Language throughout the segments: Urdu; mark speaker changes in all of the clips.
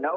Speaker 1: 9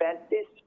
Speaker 1: 35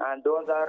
Speaker 1: 2000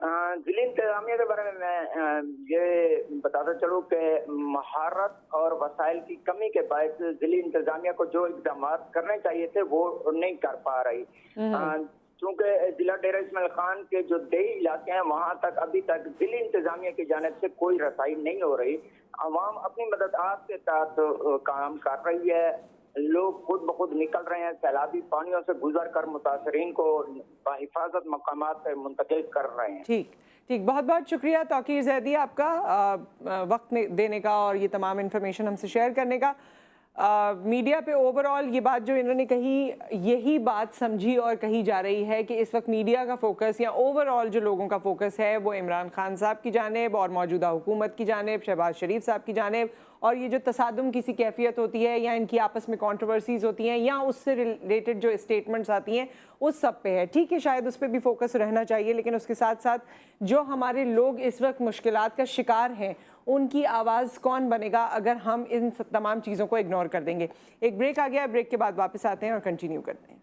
Speaker 1: ضلع انتظامیہ کے بارے میں یہ بتاتا چلوں کہ مہارت اور وسائل کی کمی کے باعث ضلع انتظامیہ کو جو اقدامات کرنے چاہیے تھے وہ نہیں کر پا رہی. چونکہ ضلع ڈیرہ اسماعیل خان کے جو دیہی علاقے ہیں وہاں تک ابھی تک ضلع انتظامیہ کی جانب سے کوئی رسائی نہیں ہو رہی. عوام اپنی مددگار کے تحت کام کر رہی ہے. لوگ خود بخود نکل رہے ہیں, سیلابی پانیوں سے گزر کر متاثرین کو حفاظت مقامات پہ منتقل کر رہے ہیں.
Speaker 2: ٹھیک, بہت بہت شکریہ توقیر زیدی آپ کا وقت دینے کا اور یہ تمام انفارمیشن ہم سے شیئر کرنے کا. میڈیا پہ اوور آل یہ بات جو انہوں نے کہی, یہی بات سمجھی اور کہی جا رہی ہے کہ اس وقت میڈیا کا فوکس یا اوور آل جو لوگوں کا فوکس ہے وہ عمران خان صاحب کی جانب اور موجودہ حکومت کی جانب, شہباز شریف صاحب کی جانب, اور یہ جو تصادم کی سی کیفیت ہوتی ہے یا ان کی آپس میں کنٹروورسیز ہوتی ہیں یا اس سے ریلیٹڈ جو اسٹیٹمنٹس آتی ہیں اس سب پہ ہے. ٹھیک ہے, شاید اس پہ بھی فوکس رہنا چاہیے, لیکن اس کے ساتھ ساتھ جو ہمارے لوگ اس وقت مشکلات کا شکار ہیں ان کی آواز کون بنے گا اگر ہم ان تمام چیزوں کو اگنور کر دیں گے. ایک بریک آ گیا, بریک کے بعد واپس آتے ہیں اور کنٹینیو کرتے ہیں.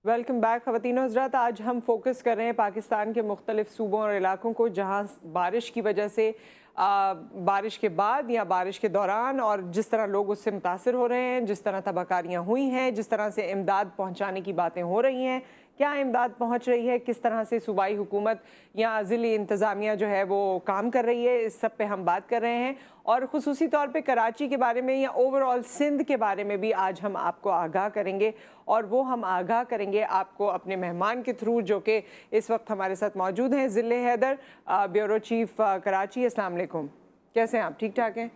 Speaker 2: ویلکم بیک خواتین و حضرات. آج ہم فوکس کر رہے ہیں پاکستان کے مختلف صوبوں اور علاقوں کو جہاں بارش کی وجہ سے بارش کے بعد یا بارش کے دوران اور جس طرح لوگ اس سے متاثر ہو رہے ہیں, جس طرح تباہ کاریاں ہوئی ہیں, جس طرح سے امداد پہنچانے کی باتیں ہو رہی ہیں, کیا امداد پہنچ رہی ہے, کس طرح سے صوبائی حکومت یا ضلعی انتظامیہ جو ہے وہ کام کر رہی ہے, اس سب پہ ہم بات کر رہے ہیں. اور خصوصی طور پہ کراچی کے بارے میں یا اوور آل سندھ کے بارے میں بھی آج ہم آپ کو آگاہ کریں گے, اور وہ ہم آگاہ کریں گے آپ کو اپنے مہمان کے تھرو جو کہ اس وقت ہمارے ساتھ موجود ہیں. ضلع حیدر, بیورو چیف کراچی, السلام علیکم, کیسے ہیں آپ؟ ٹھیک ٹھاک ہیں؟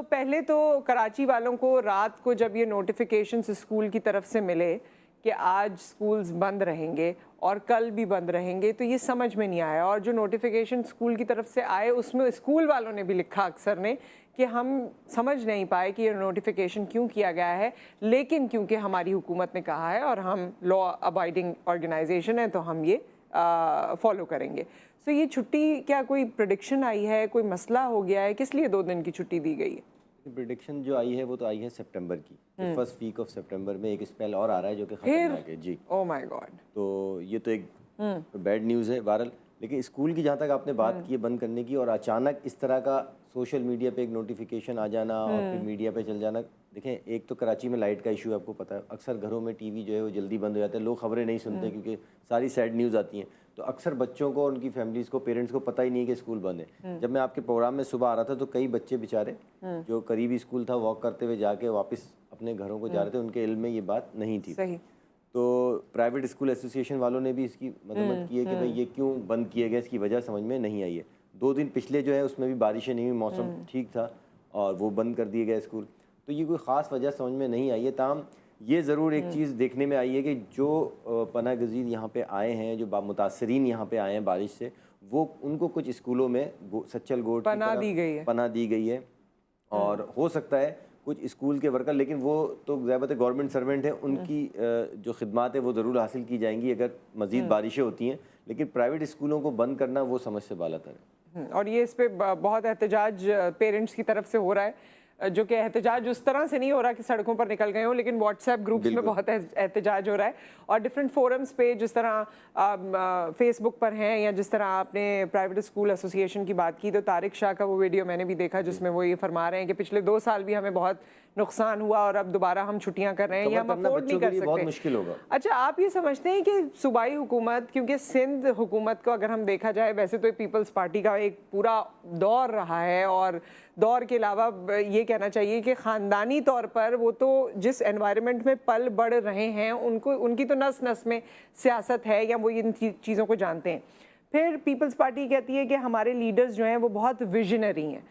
Speaker 2: پہلے تو کراچی والوں کو رات کو جب یہ نوٹیفیکیشنز اسکول کی طرف سے ملے کہ آج سکولز بند رہیں گے اور کل بھی بند رہیں گے, تو یہ سمجھ میں نہیں آیا. اور جو نوٹیفیکیشن اسکول کی طرف سے آئے اس میں اسکول والوں نے بھی لکھا اکثر نے کہ ہم سمجھ نہیں پائے کہ یہ نوٹیفیکیشن کیوں کیا گیا ہے, لیکن کیونکہ ہماری حکومت نے کہا ہے اور ہم لا ابائڈنگ آرگنائزیشن ہیں تو ہم یہ فالو کریں گے. یہ چھٹی کیا کوئی پریڈکشن آئی ہے, کوئی مسئلہ ہو گیا ہے, کس لیے 2 دن کی چھٹی دی گئی ہے؟
Speaker 3: پریڈکشن جو آئی ہے وہ تو آئی ہے سپٹمبر کی, فرسٹ ویک آف سپٹمبر میں ایک اسپیل اور آ رہا ہے جو کہ خطرناک ہے. جی,
Speaker 2: او مائی گاڈ,
Speaker 3: تو یہ تو ایک بیڈ نیوز ہے بہرحال. لیکن اسکول کی جہاں تک آپ نے بات کی ہے بند کرنے کی, اور اچانک اس طرح کا سوشل میڈیا پہ ایک نوٹیفیکیشن آ جانا اور پھر میڈیا پہ چل جانا. دیکھیں, ایک تو کراچی میں لائٹ کا ایشو ہے, آپ کو پتہ ہے, اکثر گھروں میں ٹی وی جو ہے وہ جلدی بند ہو جاتا ہے, لوگ خبریں نہیں سنتے کیونکہ ساری سیڈ نیوز آتی ہیں, تو اکثر بچوں کو, ان کی فیملیز کو, پیرنٹس کو پتہ ہی نہیں ہے کہ اسکول بند ہے. جب میں آپ کے پروگرام میں صبح آ رہا تھا تو کئی بچے بیچارے جو قریبی اسکول تھا واک کرتے ہوئے جا کے واپس اپنے گھروں کو جا رہے تھے, ان کے علم میں یہ بات نہیں تھی. تو پرائیویٹ اسکول ایسوسی ایشن والوں نے بھی اس کی مذمت کی ہے کہ بھائی یہ کیوں بند کیے گئے, اس کی وجہ سمجھ میں نہیں آئی ہے. 2 دن پچھلے جو ہے اس میں بھی بارشیں نہیں ہوئی, موسم ٹھیک تھا اور وہ بند کر دیے گئے اسکول, تو یہ کوئی خاص وجہ سمجھ میں نہیں آئی ہے. تاہم یہ ضرور ایک چیز دیکھنے میں آئی ہے کہ جو پناہ گزین یہاں پہ آئے ہیں, جو متاثرین یہاں پہ آئے ہیں بارش سے, وہ ان کو کچھ اسکولوں میں سچل گوٹ
Speaker 2: پناہ
Speaker 3: دی گئی ہے, اور ہو سکتا ہے کچھ اسکول کے ورکر, لیکن وہ تو ضابطۂ گورنمنٹ سرونٹ ہیں, ان کی جو خدمات ہیں وہ ضرور حاصل کی جائیں گی اگر مزید بارشیں ہوتی ہیں, لیکن پرائیویٹ اسکولوں کو بند کرنا وہ سمجھ سے بالا تر ہے.
Speaker 2: اور یہ اس پہ بہت احتجاج پیرنٹس کی طرف سے ہو رہا ہے, جو کہ احتجاج اس طرح سے نہیں ہو رہا کہ سڑکوں پر نکل گئے ہوں, لیکن واٹس ایپ گروپس میں بہت احتجاج ہو رہا ہے, اور ڈفرینٹ فورمز پہ جس طرح فیس بک پر ہیں, یا جس طرح آپ نے پرائیویٹ اسکول ایسوسی ایشن کی بات کی, تو طارق شاہ کا وہ ویڈیو میں نے بھی دیکھا جس میں وہ یہ فرما رہے ہیں کہ پچھلے 2 سال بھی ہمیں بہت نقصان ہوا اور اب دوبارہ ہم چھٹیاں کر رہے ہیں, یہ ہم افورڈ نہیں کر سکتے.
Speaker 3: بہت مشکل ہوگا.
Speaker 2: اچھا, آپ یہ سمجھتے ہیں کہ صوبائی حکومت, کیونکہ سندھ حکومت کو اگر ہم دیکھا جائے ویسے تو پیپلز پارٹی کا ایک پورا دور رہا ہے, اور دور کے علاوہ یہ کہنا چاہیے کہ خاندانی طور پر وہ تو جس انوائرمنٹ میں پل بڑھ رہے ہیں ان کی تو نس نس میں سیاست ہے, یا وہ ان چیزوں کو جانتے ہیں. پھر پیپلز پارٹی کہتی ہے کہ ہمارے لیڈرز جو ہیں وہ بہت ویژنری ہیں.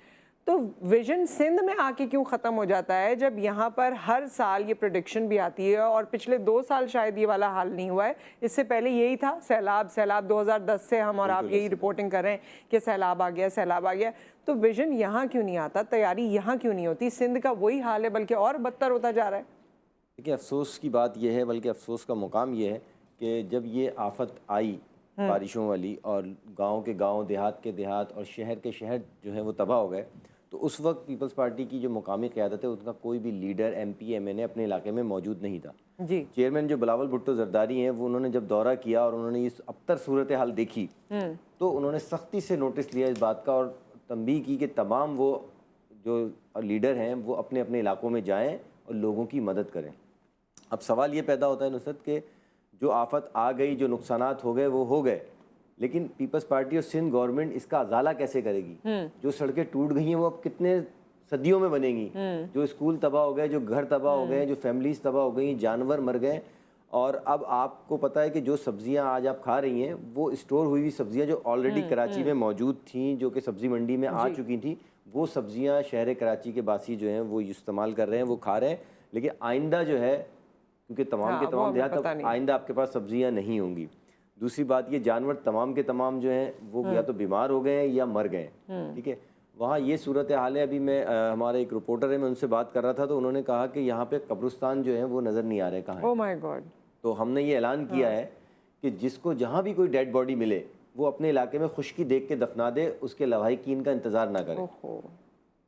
Speaker 2: تو ویژن سندھ میں آ کے کیوں ختم ہو جاتا ہے جب یہاں پر ہر سال یہ پریڈکشن بھی آتی ہے, اور پچھلے 2 سال شاید یہ والا حال نہیں ہوا ہے, اس سے پہلے یہی تھا, سیلاب 2010 سے ہم اور آپ یہی رپورٹنگ کر رہے ہیں کہ سیلاب آ گیا. تو ویژن یہاں کیوں نہیں آتا, تیاری یہاں کیوں نہیں ہوتی؟ سندھ کا وہی حال ہے بلکہ اور بدتر ہوتا جا رہا ہے.
Speaker 3: دیکھیے افسوس کی بات یہ ہے, بلکہ افسوس کا مقام یہ ہے کہ جب یہ آفت آئی بارشوں والی اور گاؤں کے گاؤں, دیہات کے دیہات اور شہر کے شہر جو ہے وہ تباہ ہو گئے, تو اس وقت پیپلز پارٹی کی جو مقامی قیادت ہے ان کا کوئی بھی leader, M P, M N A اپنے علاقے میں موجود نہیں تھا.
Speaker 2: جی
Speaker 3: چیئرمین جو بلاول بھٹو زرداری ہیں, وہ انہوں نے جب دورہ کیا اور انہوں نے اس ابتر صورتحال دیکھی تو انہوں نے سختی سے نوٹس لیا اس بات کا اور تنبیہ کی کہ تمام وہ جو لیڈر ہیں وہ اپنے اپنے علاقوں میں جائیں اور لوگوں کی مدد کریں. اب سوال یہ پیدا ہوتا ہے نصرت کہ جو آفت آ گئی, جو نقصانات ہو گئے وہ ہو گئے, لیکن پیپلز پارٹی اور سندھ گورنمنٹ اس کا ازالہ کیسے کرے گی؟ جو سڑکیں ٹوٹ گئی ہیں وہ اب کتنے صدیوں میں بنیں گی, جو اسکول تباہ ہو گئے, جو گھر تباہ ہو گئے, جو فیملیز تباہ ہو گئی, جانور مر گئے. اور اب آپ کو پتہ ہے کہ جو سبزیاں آج آپ کھا رہی ہیں وہ اسٹور ہوئی ہوئی سبزیاں جو آلریڈی کراچی میں موجود تھیں, جو کہ سبزی منڈی میں آ چکی تھیں, وہ سبزیاں شہر کراچی کے باسی جو ہیں وہ استعمال کر رہے ہیں, وہ کھا رہے ہیں. لیکن آئندہ جو ہے, کیونکہ تمام کے تمام دیہات اب آئندہ آپ کے پاس سبزیاں نہیں ہوں گی. دوسری بات یہ جانور تمام کے تمام جو ہیں وہ یا تو بیمار ہو گئے ہیں یا مر گئے ہیں. ٹھیک ہے, وہاں یہ صورت حال ہے. ابھی میں ہمارے ایک رپورٹر ہے, میں ان سے بات کر رہا تھا تو انہوں نے کہا کہ یہاں پہ قبرستان جو ہیں وہ نظر نہیں آ رہے کہاں ہیں.
Speaker 2: اوہ مائی گاڈ.
Speaker 3: تو ہم نے یہ اعلان کیا ہے کہ جس کو جہاں بھی کوئی ڈیڈ باڈی ملے وہ اپنے علاقے میں خشکی دیکھ کے دفنا دے, اس کے لواحقین کا انتظار نہ کرے.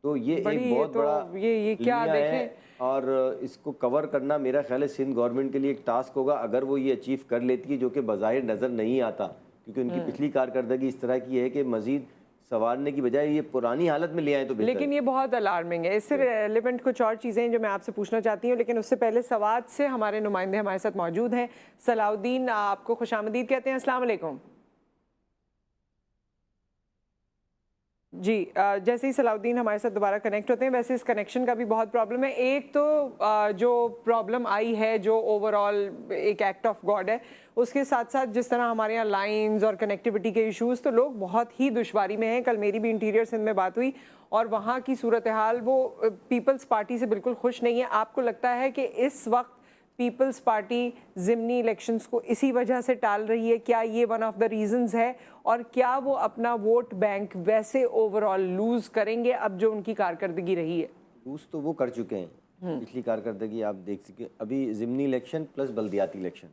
Speaker 3: تو یہ ایک بہت بڑا
Speaker 2: یہ کیا
Speaker 3: ہے اور اس کو کور کرنا میرا خیال ہے سندھ گورنمنٹ کے لیے ایک ٹاسک ہوگا. اگر وہ یہ اچیو کر لیتی ہے, جو کہ بظاہر نظر نہیں آتا کیونکہ ان کی پچھلی کارکردگی اس طرح کی ہے کہ مزید سنوارنے کی بجائے یہ پرانی حالت میں لے آئیں تو بہتر.
Speaker 2: لیکن یہ بہت الارمنگ ہے. اس سے ریلیونٹ کچھ اور چیزیں ہیں جو میں آپ سے پوچھنا چاہتی ہوں, لیکن اس سے پہلے سوات سے ہمارے نمائندے ہمارے ساتھ موجود ہیں. صلاح الدین, آپ کو خوش آمدید کہتے ہیں. السلام علیکم. جی, جیسے ہی صلاح الدین ہمارے ساتھ دوبارہ کنیکٹ ہوتے ہیں, ویسے اس کنیکشن کا بھی بہت پرابلم ہے. ایک تو جو پرابلم آئی ہے جو اوور آل ایک ایکٹ آف گاڈ ہے, اس کے ساتھ ساتھ جس طرح ہمارے یہاں لائنز اور کنیکٹیوٹی کے ایشوز, تو لوگ بہت ہی دشواری میں ہیں. کل میری بھی انٹیریئر سندھ میں بات ہوئی اور وہاں کی صورتحال وہ پیپلز پارٹی سے بالکل خوش نہیں ہے. آپ کو لگتا ہے کہ اس وقت پیپلز پارٹی ضمنی الیکشنز کو اسی وجہ سے ٹال رہی ہے؟ کیا یہ ون آف دا ریزنز ہے؟ اور کیا وہ اپنا ووٹ بینک ویسے اوور آل لوز کریں گے اب جو ان کی کارکردگی رہی ہے؟
Speaker 3: لوز تو وہ کر چکے ہیں پچھلی کارکردگی. آپ دیکھ سکیں ابھی ضمنی الیکشن پلس بلدیاتی الیکشن,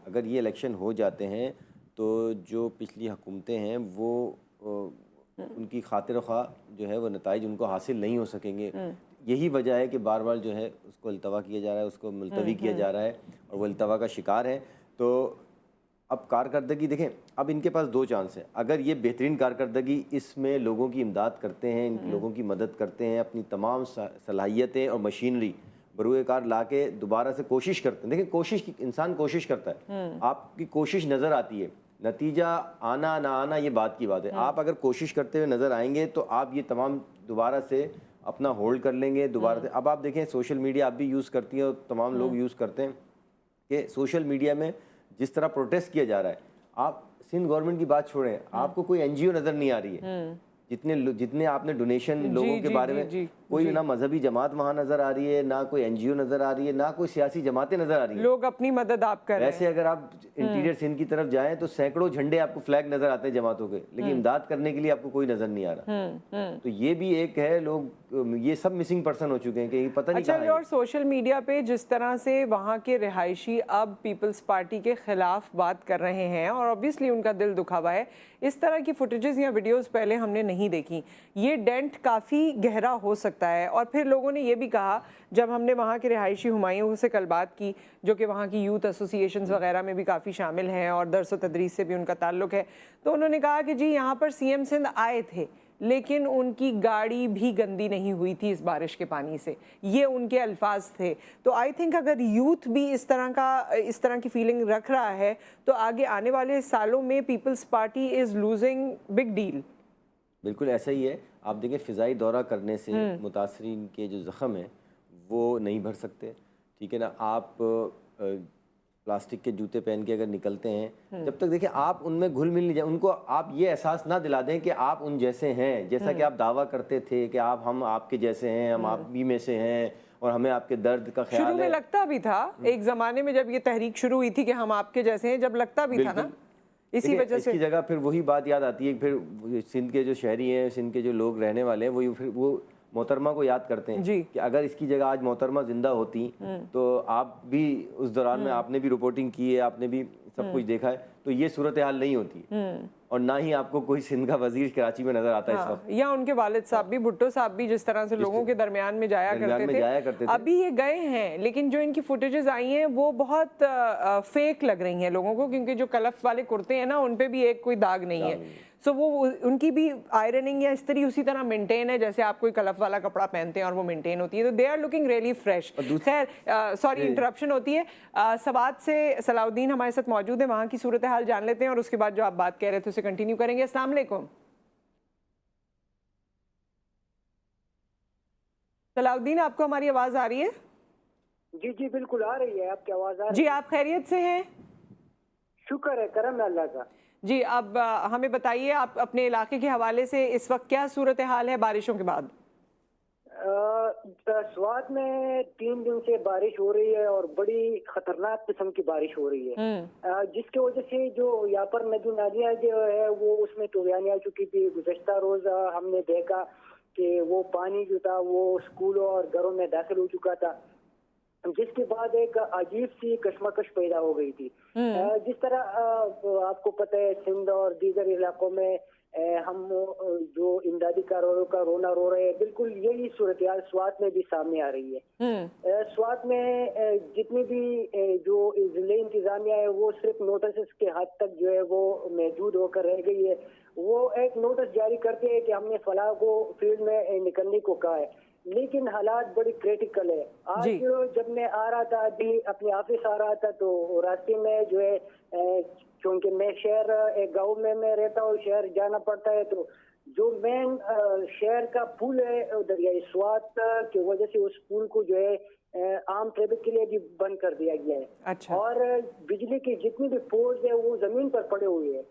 Speaker 3: اگر یہ الیکشن ہو جاتے ہیں تو جو پچھلی حکومتیں ہیں وہ ان کی خاطر خواہ جو ہے وہ نتائج ان کو حاصل نہیں ہو سکیں گے. یہی وجہ ہے کہ بار بار جو ہے اس کو التوا کیا جا رہا ہے, اس کو ملتوی کیا جا رہا ہے اور وہ التوا کا شکار ہے. تو اب کارکردگی دیکھیں, اب ان کے پاس دو چانس ہیں. اگر یہ بہترین کارکردگی اس میں لوگوں کی امداد کرتے ہیں, لوگوں کی مدد کرتے ہیں, اپنی تمام صلاحیتیں اور مشینری بروئے کار لا کے دوبارہ سے کوشش کرتے ہیں. دیکھیں کوشش, انسان کوشش کرتا ہے, آپ کی کوشش نظر آتی ہے, نتیجہ آنا نہ آنا یہ بات کی بات ہے. آپ اگر کوشش کرتے ہوئے نظر آئیں گے تو آپ یہ تمام دوبارہ سے اپنا ہولڈ کر لیں گے دوبارہ سے. اب آپ دیکھیں سوشل میڈیا آپ بھی یوز کرتی ہیں اور تمام لوگ یوز کرتے ہیں کہ سوشل میڈیا میں جس طرح پروٹیسٹ کیا جا رہا ہے, آپ سندھ گورنمنٹ کی بات چھوڑیں, آپ کو کوئی این جی او نظر نہیں آ رہی ہے. جتنے آپ نے ڈونیشن لوگوں کے بارے میں, کوئی نہ مذہبی جماعت وہاں نظر آ رہی ہے, نہ کوئی این جی او نظر آ رہی ہے, نہ کوئی سیاسی جماعتیں نظر آ رہی ہیں.
Speaker 2: لوگ اپنی مدد آپ کر رہے ہیں.
Speaker 3: ویسے اگر آپ انٹیریئر سندھ کی طرف جائیں تو سینکڑوں جھنڈے آپ کو فلیگ نظر آتے ہیں جماعتوں کے, لیکن امداد کرنے کے لیے آپ کو کوئی نظر نہیں آ رہا. تو یہ بھی ایک ہے, لوگ یہ سب مسنگ پرسن ہو چکے ہیں کہ پتہ نہیں کہاں ہیں.
Speaker 2: اور سوشل میڈیا پہ جس طرح سے وہاں کے رہائشی اب پیپلز پارٹی کے خلاف بات کر رہے ہیں اور obviously ان کا دل دکھا ہوا ہے, اس طرح کی فوٹیجز یا ویڈیوز پہلے ہم نے نہیں دیکھی. یہ ڈینٹ کافی گہرا ہو سکتا ہے. اور پھر لوگوں نے یہ بھی کہا, جب ہم نے وہاں کے رہائشی ہمایوں سے کل بات کی جو کہ وہاں کی یوتھ ایسوسیشنز وغیرہ میں بھی کافی شامل ہیں اور درس و تدریس سے بھی ان کا تعلق ہے, تو انہوں نے کہا کہ جی یہاں پر سی ایم سندھ آئے تھے لیکن ان کی گاڑی بھی گندی نہیں ہوئی تھی اس بارش کے پانی سے. یہ ان کے الفاظ تھے. تو آئی تھنک اگر یوتھ بھی اس طرح کی فیلنگ رکھ رہا ہے تو آگے آنے والے سالوں میں Peoples Party is losing big deal.
Speaker 3: بالکل ایسا ہی ہے. آپ دیکھیں فضائی دورہ کرنے سے متاثرین کے جو زخم ہیں وہ نہیں بھر سکتے, ٹھیک ہے نا. آپ پلاسٹک کے جوتے پہن کے اگر نکلتے ہیں, جب تک دیکھیں آپ ان میں گھل مل نہیں جائیں, ان کو آپ یہ احساس نہ دلا دیں کہ آپ ان جیسے ہیں, جیسا کہ آپ دعویٰ کرتے تھے کہ ہم آپ کے جیسے ہیں, ہم آپ بھی میں سے ہیں اور ہمیں آپ کے درد کا خیال ہے.
Speaker 2: شروع میں لگتا بھی تھا, ایک زمانے میں جب یہ تحریک شروع ہوئی تھی کہ ہم آپ کے جیسے ہیں, جب لگتا بھی تھا نا اسی
Speaker 3: دیکھیں،
Speaker 2: وجہ
Speaker 3: اس
Speaker 2: سے
Speaker 3: کی جگہ پھر وہی بات یاد آتی ہے، پھر سندھ کے جو شہری ہیں، سندھ کے جو لوگ رہنے والے ہیں، وہی پھر وہ محترمہ کو یاد کرتے ہیں
Speaker 2: جی
Speaker 3: کہ اگر اس کی جگہ آج محترمہ زندہ ہوتی تو آپ بھی اس دوران میں آپ نے بھی رپورٹنگ کی ہے، آپ نے بھی سب کچھ دیکھا ہے، تو یہ صورتحال نہیں ہوتی، اور نہ ہی آپ کو کوئی سندھ کا وزیر کراچی میں نظر آتا ہے اس وقت،
Speaker 2: یا ان کے والد صاحب بھی، بھٹو صاحب بھی جس طرح سے لوگوں کے درمیان میں جایا کرتے تھے، ابھی یہ گئے ہیں، لیکن جو ان کی فوٹیجز آئی ہیں وہ بہت فیک لگ رہی ہیں لوگوں کو، کیونکہ جو کلف والے کرتے ہیں نا ان پہ بھی ایک کوئی داغ نہیں ہے، سو وہ ان کی بھی آئرننگ یا استری اسی طرح مینٹین ہے جیسے آپ کوئی کلف والا کپڑا پہنتے ہیں اور وہ مینٹین ہوتی ہے، تو they are looking really fresh. خیر سوری انٹرپشن ہوتی ہے. سوات سے صلاح الدین ہمارے ساتھ موجود ہے، وہاں کی صورتحال جان لیتے ہیں اور اس کے بعد جو آپ بات کہہ رہے تھے اسے کنٹینیو کریں گے. السلام علیکم. صلاح الدین، آپ کو ہماری آواز آ رہی ہے؟
Speaker 4: جی جی بالکل آ رہی ہے، آپ کی آواز آ رہی ہے.
Speaker 2: جی آپ خیریت سے ہیں؟
Speaker 4: شکر ہے، کرم ہے اللہ کا.
Speaker 2: جی اب ہمیں بتائیے آپ اپنے علاقے کے حوالے سے اس وقت کیا صورتحال ہے بارشوں کے بعد؟
Speaker 4: سوات میں 3 دن سے بارش ہو رہی ہے اور بڑی خطرناک قسم کی بارش ہو رہی ہے، جس کی وجہ سے جو یہاں پر ندی نالیاں جو ہے وہ اس میں طوفانی آ چکی تھی. گزشتہ روز ہم نے دیکھا کہ وہ پانی جو تھا وہ اسکولوں اور گھروں میں داخل ہو چکا تھا، جس کے بعد ایک عجیب سی کشمکش پیدا ہو گئی تھی. جس طرح آپ کو پتہ ہے سندھ اور دیگر علاقوں میں ہم جو امدادی کارروائیوں کا رونا رو رہے ہیں، بالکل یہی صورتحال سوات میں بھی سامنے آ رہی ہے. سوات میں جتنی بھی جو ضلعی انتظامیہ ہے وہ صرف نوٹسز کے حد تک جو ہے وہ محدود ہو کر رہ گئی ہے. وہ ایک نوٹس جاری کرتے ہیں کہ ہم نے فلاں کو فیلڈ میں نکلنے کو کہا ہے، لیکن حالات بڑی کریٹیکل ہے. آج جب میں آ رہا تھا، ابھی اپنے آفس آ رہا تھا، تو راستے میں جو ہے چونکہ میں شہر ایک گاؤں میں رہتا ہوں، شہر جانا پڑتا ہے، تو جو مین شہر کا پل ہے دریائے سوات کی وجہ سے اس پل کو جو ہے عام ٹریفک کے لیے بھی بند کر دیا گیا ہے. اور بجلی کی جتنی بھی پولز ہے وہ زمین پر پڑے ہوئے ہیں.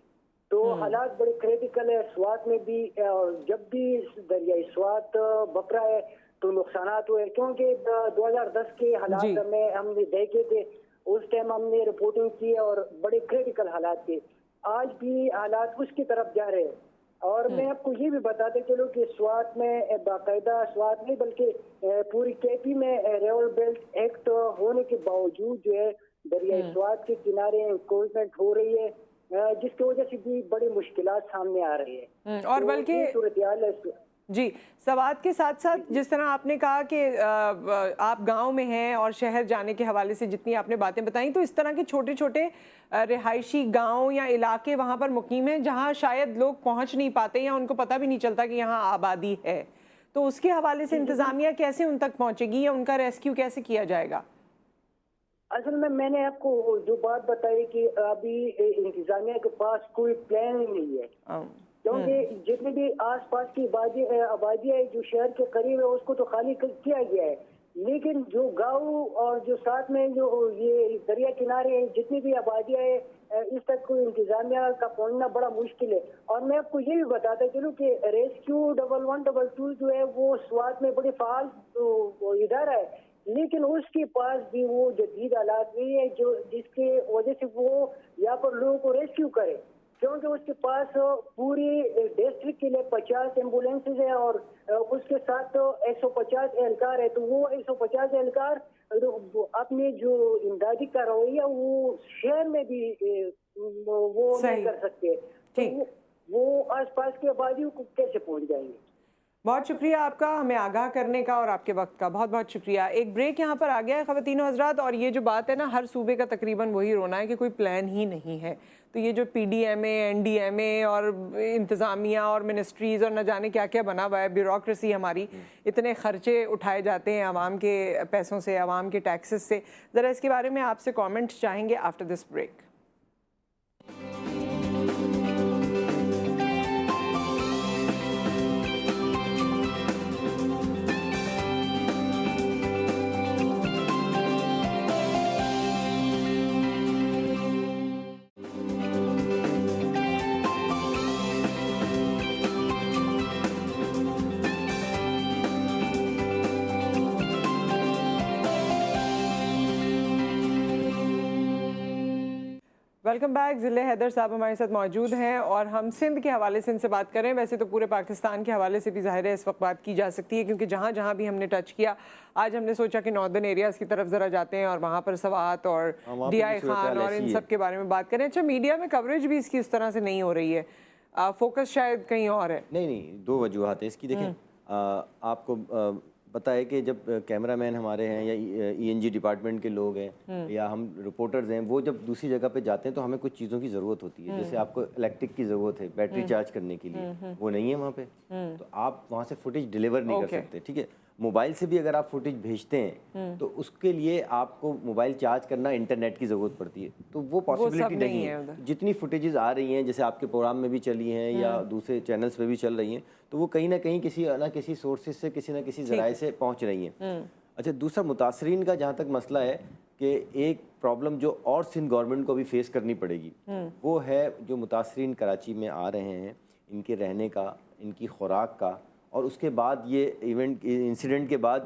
Speaker 4: تو حالات بڑے کریٹیکل ہے سوات میں بھی. اور جب بھی دریائے سوات بکرا ہے تو نقصانات ہوئے، کیونکہ 2010 کے حالات میں ہم نے دیکھے تھے، اس ٹائم ہم نے رپورٹنگ کی اور بڑے کریٹیکل حالات تھے. آج بھی حالات اس کی طرف جا رہے ہیں. اور میں آپ کو یہ بھی بتاتے چلوں کہ سوات میں باقاعدہ، سوات نہیں بلکہ پوری کے پی میں ریور بیلٹ ایکٹ ہونے کے باوجود جو ہے دریائے سوات کے کنارے انکروچمنٹ ہو رہی ہے، جس کی وجہ سے بھی بڑی مشکلات سامنے آ رہی ہے.
Speaker 2: اور بلکہ
Speaker 4: صورتحال ہے.
Speaker 2: جی سوات کے ساتھ ساتھ جس طرح آپ نے کہا کہ آپ گاؤں میں ہیں اور شہر جانے کے حوالے سے جتنی آپ نے باتیں بتائیں، تو اس طرح کے چھوٹے چھوٹے رہائشی گاؤں یا علاقے وہاں پر مقیم ہیں جہاں شاید لوگ پہنچ نہیں پاتے یا ان کو پتہ بھی نہیں چلتا کہ یہاں آبادی ہے، تو اس کے حوالے سے انتظامیہ کیسے ان تک پہنچے گی یا ان کا ریسکیو کیسے کیا جائے گا؟
Speaker 4: اصل میں نے آپ کو جو بات بتائی کہ ابھی انتظامیہ کے پاس کوئی پلان ہی نہیں ہے، کیونکہ جتنی بھی آس پاس کی آبادی ہے جو شہر کے قریب ہے اس کو تو خالی کیا گیا ہے، لیکن جو گاؤں اور جو ساتھ میں جو یہ دریا کنارے ہیں جتنی بھی آبادیاں ہیں اس تک کوئی انتظامیہ کا پہنچنا بڑا مشکل ہے. اور میں آپ کو یہ بھی بتاتا چلوں کہ ریسکیو 1122 جو ہے وہ سوات میں بڑی فعال ادارہ ہے، لیکن اس کے پاس بھی وہ جدید آلات نہیں ہے جو جس کی وجہ سے وہ یہاں پر لوگوں کو ریسکیو کرے، کیونکہ اس کے پاس پوری ڈسٹرکٹ کے لیے 50 ایمبولینسز ہیں اور اس کے ساتھ 150 اہلکار ہے. تو وہ 150 اہلکار اپنی جو امدادی کارروائی ہے وہ شہر میں بھی وہ نہیں کر سکتے، تو وہ آس پاس کی آبادیوں کو کیسے پہنچ جائیں گے؟
Speaker 2: بہت شکریہ آپ کا ہمیں آگاہ کرنے کا اور آپ کے وقت کا، بہت بہت شکریہ. ایک بریک یہاں پر آ گیا ہے خواتین و حضرات، اور یہ جو بات ہے نا ہر صوبے کا تقریباً وہی رونا ہے کہ کوئی پلان ہی نہیں ہے. تو یہ جو پی ڈی ایم اے، این ڈی ایم اے اور انتظامیہ اور منسٹریز اور نہ جانے کیا کیا بنا ہوا ہے، بیوروکریسی ہماری، اتنے خرچے اٹھائے جاتے ہیں عوام کے پیسوں سے، عوام کے ٹیکسز سے. ذرا اس کے بارے میں آپ سے کامنٹ چاہیں گے after this break. Welcome back. ضلع حیدر صاحب ہمارے ساتھ موجود ہیں اور ہم سندھ کے حوالے سے ان سے بات کریں. ویسے تو پورے پاکستان کے حوالے سے بھی ظاہر ہے اس وقت بات کی جا سکتی ہے کیونکہ جہاں جہاں بھی ہم نے ٹچ کیا, آج ہم نے سوچا کہ ناردرن ایریاز کی طرف ذرا جاتے ہیں اور وہاں پر سوات اور ڈی آئی خان اور ان سب کے بارے میں بات کریں. اچھا, میڈیا میں کوریج بھی اس کی اس طرح سے نہیں ہو رہی ہے, فوکس شاید کہیں اور ہے.
Speaker 3: نہیں, دو وجوہات ہیں اس کی. دیکھیں, آپ کو پتہ ہے کہ جب کیمرہ مین ہمارے ہیں یا ای این جی ڈپارٹمنٹ کے لوگ ہیں یا ہم رپورٹرز ہیں, وہ جب دوسری جگہ پہ جاتے ہیں تو ہمیں کچھ چیزوں کی ضرورت ہوتی ہے. جیسے آپ کو الیکٹرک کی ضرورت ہے, بیٹری چارج کرنے کے لیے, وہ نہیں ہے وہاں پہ, تو آپ وہاں سے فوٹیج ڈیلیور نہیں کر سکتے. ٹھیک ہے, موبائل سے بھی اگر آپ فوٹیج بھیجتے ہیں تو اس کے لیے آپ کو موبائل چارج کرنا, انٹرنیٹ کی ضرورت پڑتی ہے, تو وہ پاسبلٹی نہیں ہے. جتنی فوٹیجز آ رہی ہیں, جیسے آپ کے پروگرام میں بھی چلی ہیں یا دوسرے چینلز پہ بھی چل رہی ہیں, تو وہ کہیں نہ کہیں کسی نہ کسی سورسز سے, کسی نہ کسی ذرائع سے پہنچ رہی ہیں. اچھا, دوسرا متاثرین کا جہاں تک مسئلہ ہے کہ ایک پرابلم جو اور سندھ گورنمنٹ کو بھی فیس کرنی پڑے گی, وہ ہے جو متاثرین کراچی میں آ رہے ہیں, ان کے رہنے کا, ان کی خوراک کا, اور اس کے بعد یہ انسیڈنٹ کے بعد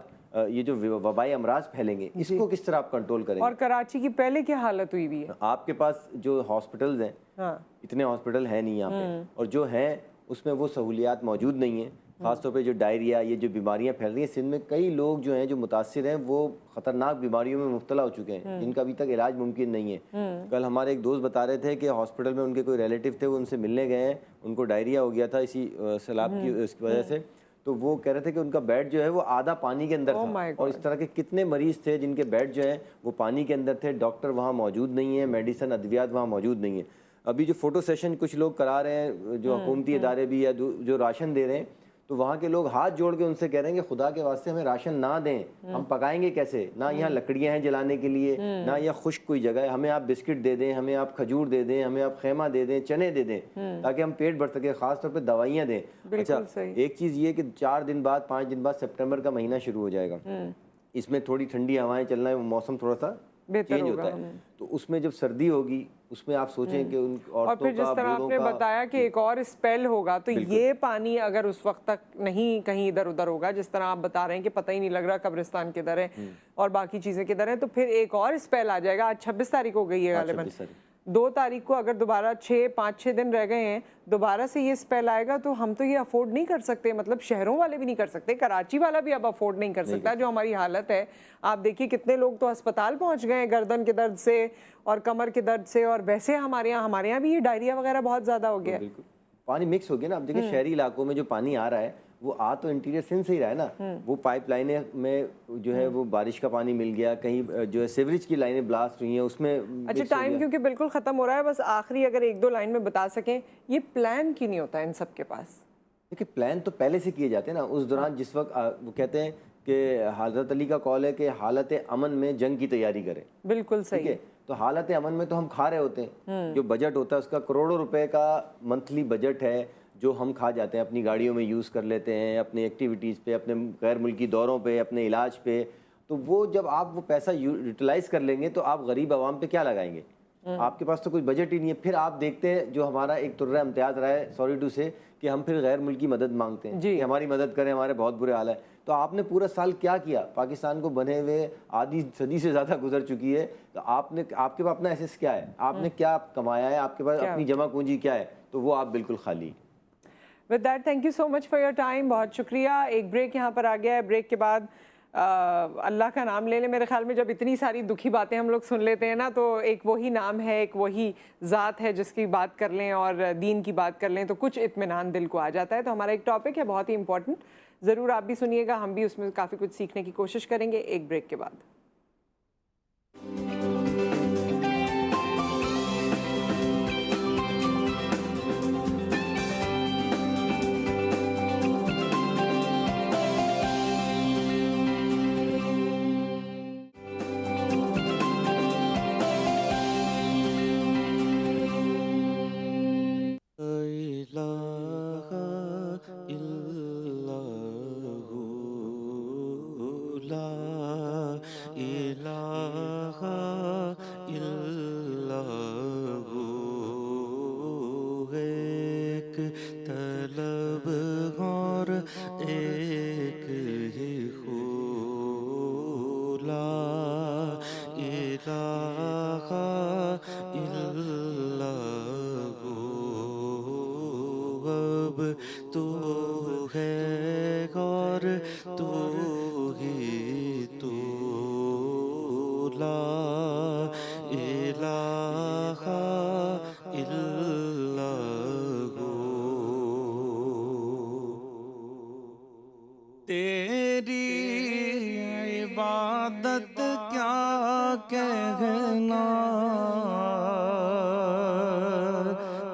Speaker 3: یہ جو وبائی امراض پھیلیں گے, اس کو کس طرح آپ کنٹرول کریں گے.
Speaker 2: اور کراچی کی پہلے کیا حالت ہوئی بھی ہے.
Speaker 3: آپ کے پاس جو ہاسپٹلز ہیں, اتنے ہاسپٹل ہیں نہیں یہاں پہ, اور جو ہیں اس میں وہ سہولیات موجود نہیں ہیں. خاص طور پہ جو ڈائریا, یہ جو بیماریاں پھیل رہی ہیں سندھ میں, کئی لوگ جو ہیں جو متاثر ہیں وہ خطرناک بیماریوں میں مبتلا ہو چکے ہیں جن کا ابھی تک علاج ممکن نہیں ہے. کل ہمارے ایک دوست بتا رہے تھے کہ ہاسپٹل میں ان کے کوئی ریلیٹیو تھے, وہ ان سے ملنے گئے ہیں, ان کو ڈائریا ہو گیا تھا اسی سیلاب کی اس کی وجہ سے, تو وہ کہہ رہے تھے کہ ان کا بیڈ جو ہے وہ آدھا پانی کے اندر تھا. اور اس طرح کے کتنے مریض تھے جن کے بیڈ جو ہیں وہ پانی کے اندر تھے, ڈاکٹر وہاں موجود نہیں ہیں, میڈیسن ادویات وہاں موجود نہیں ہیں. ابھی جو فوٹو سیشن کچھ لوگ کرا رہے ہیں, جو حکومتی ادارے بھی یا جو راشن دے رہے ہیں, تو وہاں کے لوگ ہاتھ جوڑ کے ان سے کہہ رہے ہیں کہ خدا کے واسطے ہمیں راشن نہ دیں, ہم پکائیں گے کیسے, نہ یہاں لکڑیاں ہیں جلانے کے لیے, نہ یہ خشک کوئی جگہ ہے, ہمیں آپ بسکٹ دے دیں, ہمیں آپ کھجور دے دیں, ہمیں آپ خیمہ دے دیں, چنے دے دیں تاکہ ہم پیٹ بھر سکیں, خاص طور پہ دوائیاں دیں. اچھا, ایک چیز یہ کہ 4 دن بعد 5 دن بعد سپٹمبر کا مہینہ شروع ہو جائے گا, اس میں تھوڑی ٹھنڈی ہوائیں چلنا ہے, موسم تھوڑا سا چینج ہوتا ہے, تو اس میں جب سردی ہوگی اس میں آپ سوچیں کہ ان عورتوں کا,
Speaker 2: اور پھر جس طرح آپ نے بتایا کہ ایک اور اسپیل ہوگا, تو یہ پانی اگر اس وقت تک نہیں کہیں ادھر ادھر ہوگا, جس طرح آپ بتا رہے ہیں کہ پتہ ہی نہیں لگ رہا قبرستان کدھر ہے اور باقی چیزیں کدھر ہیں, تو پھر ایک اور اسپیل آ جائے گا. آج 26 تاریخ ہو گئی ہے غالباً, 2 تاریخ کو اگر دوبارہ 5-6 دن رہ گئے ہیں, دوبارہ سے یہ اسپیل آئے گا, تو ہم تو یہ افورڈ نہیں کر سکتے. مطلب شہروں والے بھی نہیں کر سکتے, کراچی والا بھی اب افورڈ نہیں کر سکتا جو ہماری حالت ہے. آپ دیکھیے کتنے لوگ تو ہسپتال پہنچ گئے ہیں گردن کے درد سے اور کمر کے درد سے, اور ویسے ہمارے یہاں بھی یہ ڈائریا وغیرہ بہت زیادہ ہو گیا.
Speaker 3: بالکل پانی مکس ہو گیا نا. اب دیکھیں شہری علاقوں میں جو پانی آ رہا ہے وہ آ تو انٹیریئر سندھ سے ہی رہا ہے نا, وہ پائپ لائنیں میں جو ہے وہ بارش کا پانی مل گیا, کہیں جو ہے سیوریج کی لائنیں بلاسٹ ہوئی ہیں اس میں.
Speaker 2: اچھا, ٹائم کیونکہ بالکل ختم ہو رہا ہے, بس آخری اگر 1-2 لائن میں بتا سکیں, یہ پلان کیوں نہیں ہوتا ان سب کے پاس.
Speaker 3: دیکھیں پلان تو پہلے سے کیے جاتے ہیں نا, اس دوران جس وقت وہ کہتے ہیں کہ حضرت علی کا قول ہے کہ حالت امن میں جنگ کی تیاری کریں.
Speaker 2: بالکل صحیح ہے.
Speaker 3: تو حالت امن میں تو ہم کھا رہے ہوتے ہیں, جو بجٹ ہوتا ہے اس کا کروڑوں روپے کا منتھلی بجٹ ہے جو ہم کھا جاتے ہیں, اپنی گاڑیوں میں یوز کر لیتے ہیں, اپنی ایکٹیویٹیز پہ, اپنے غیر ملکی دوروں پہ, اپنے علاج پہ. تو وہ جب آپ وہ پیسہ یوٹیلائز کر لیں گے تو آپ غریب عوام پہ کیا لگائیں گے, آپ کے پاس تو کوئی بجٹ ہی نہیں ہے. پھر آپ دیکھتے ہیں جو ہمارا ایک طرح امتیاز رہا ہے, سوری ٹو سے, کہ ہم پھر غیر ملکی مدد مانگتے ہیں کہ ہماری مدد کریں, ہمارے بہت برے حال ہے. تو آپ نے پورا سال کیا کیا, پاکستان کو بنے ہوئے آدھی صدی سے زیادہ گزر چکی ہے, تو آپ کے پاس اپنا ایسیس کیا ہے, آپ نے کیا کمایا ہے, آپ کے پاس اپنی جمع پونجی کیا ہے, تو وہ آپ بالکل خالی.
Speaker 2: With that thank you so much for your time, بہت شکریہ. ایک بریک یہاں پر آ گیا ہے, بریک کے بعد اللہ کا نام لے لیں. میرے خیال میں جب اتنی ساری دکھی باتیں ہم لوگ سن لیتے ہیں نا, تو ایک وہی نام ہے, ایک وہی ذات ہے جس کی بات کر لیں اور دین کی بات کر لیں تو کچھ اطمینان دل کو آ جاتا ہے. تو ہمارا ایک ٹاپک ہے بہت ہی امپورٹنٹ, ضرور آپ بھی سنیے گا, ہم بھی اس میں کافی کچھ سیکھنے کی کوشش کریں گے ایک بریک کے بعد.
Speaker 5: تو ہے اور تو ہی تو لا الہ الا تیری عبادت کیا کہنا،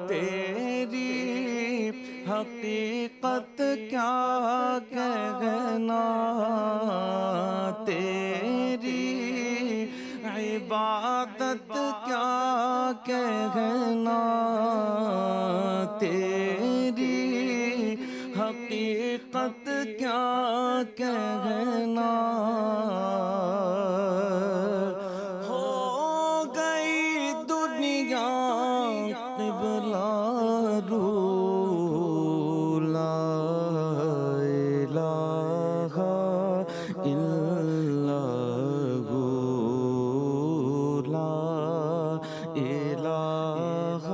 Speaker 5: تیری حقیقت کیا کہنا، تیری عبادت کیا کہنا، تیری حقیقت کیا کہنا، ہو گئی دنیا قبلہ رو لا الہ الا لا الہ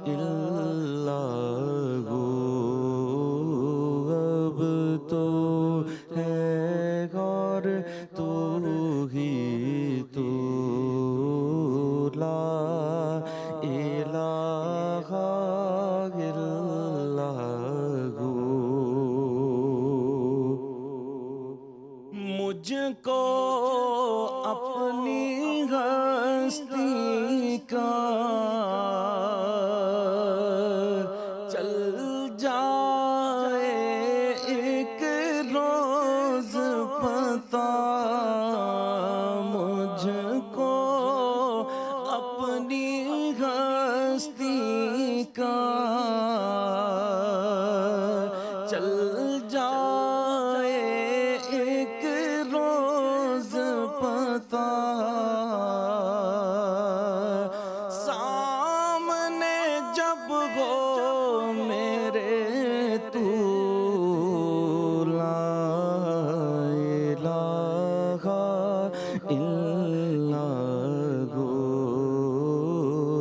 Speaker 5: الا اب تو ہے اور تو ہی تو لا الہ الا مجھ کو اپنی ہستی کا چل جائے ایک روز پتہ، مجھ کو اپنی ہستی کا چل جائے ایک روز پتہ، سامنے جب ہو میرے تو لا الہ الا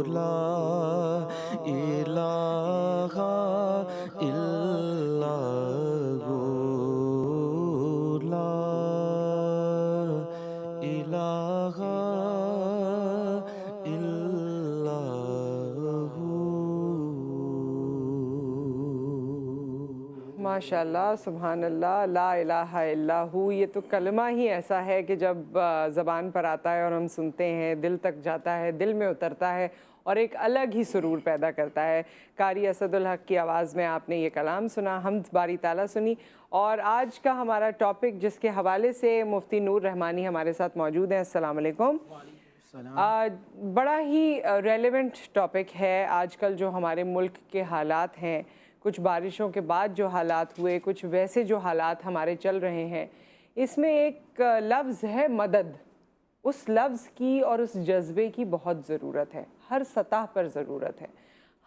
Speaker 5: لا الہ الا لا الہ الا
Speaker 2: ماشاء اللہ، سبحان اللہ، لا الہ الا ہو، یہ تو کلمہ ہی ایسا ہے کہ جب زبان پر آتا ہے اور ہم سنتے ہیں دل تک جاتا ہے، دل میں اترتا ہے اور ایک الگ ہی سرور پیدا کرتا ہے۔ قاری اسد الحق کی آواز میں آپ نے یہ کلام سنا، حمد باری تعالیٰ سنی، اور آج کا ہمارا ٹاپک جس کے حوالے سے مفتی نور رحمانی ہمارے ساتھ موجود ہیں۔ السلام علیکم۔ بڑا ہی ریلیونٹ ٹاپک ہے آج کل جو ہمارے ملک کے حالات ہیں، کچھ بارشوں کے بعد جو حالات ہوئے، کچھ ویسے جو حالات ہمارے چل رہے ہیں، اس میں ایک لفظ ہے مدد۔ اس لفظ کی اور اس جذبے کی بہت ضرورت ہے، ہر سطح پر ضرورت ہے۔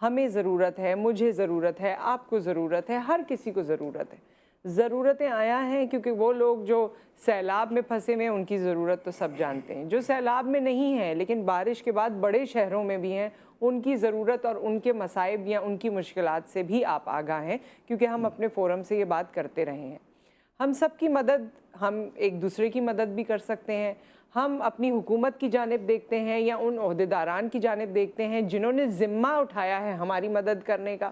Speaker 2: ہمیں ضرورت ہے، مجھے ضرورت ہے، آپ کو ضرورت ہے، ہر کسی کو ضرورت ہے۔ ضرورتیں آیا ہیں کیونکہ وہ لوگ جو سیلاب میں پھنسے ہوئے ہیں ان کی ضرورت تو سب جانتے ہیں، جو سیلاب میں نہیں ہیں لیکن بارش کے بعد بڑے شہروں میں بھی ہیں، ان کی ضرورت اور ان کے مصائب یا ان کی مشکلات سے بھی آپ آگاہ ہیں، کیونکہ ہم اپنے فورم سے یہ بات کرتے رہے ہیں۔ ہم سب کی مدد، ہم ایک دوسرے کی مدد بھی کر سکتے ہیں، ہم اپنی حکومت کی جانب دیکھتے ہیں یا ان عہدیداران کی جانب دیکھتے ہیں جنہوں نے ذمہ اٹھایا ہے ہماری مدد کرنے کا۔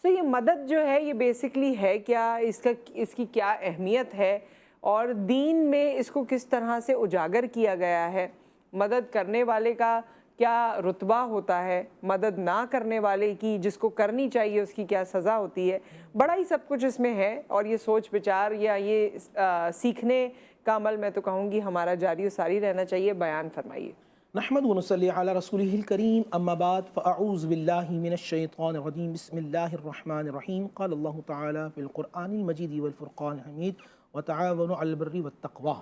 Speaker 2: سو یہ مدد جو ہے یہ بیسکلی ہے کیا، اس کی کیا اہمیت ہے، اور دین میں اس کو کس طرح سے اجاگر کیا گیا ہے، مدد کرنے والے کا کیا رتبہ ہوتا ہے، مدد نہ کرنے والے کی جس کو کرنی چاہیے اس کی کیا سزا ہوتی ہے، بڑا ہی سب کچھ اس میں ہے۔ اور یہ سوچ بچار یا یہ سیکھنے کا عمل میں تو کہوں گی ہمارا جاری و ساری رہنا چاہیے۔ بیان فرمائیے۔
Speaker 6: نحمد و نصلی علی رسولہ الکریم، اما بعد فاعوذ باللہ من الشیطان الرجیم، بسم اللہ الرحمن الرحیم۔ قال اللہ تعالی فی القرآن المجید والفرقان الحمید وتعاونوا علی البر والتقوی،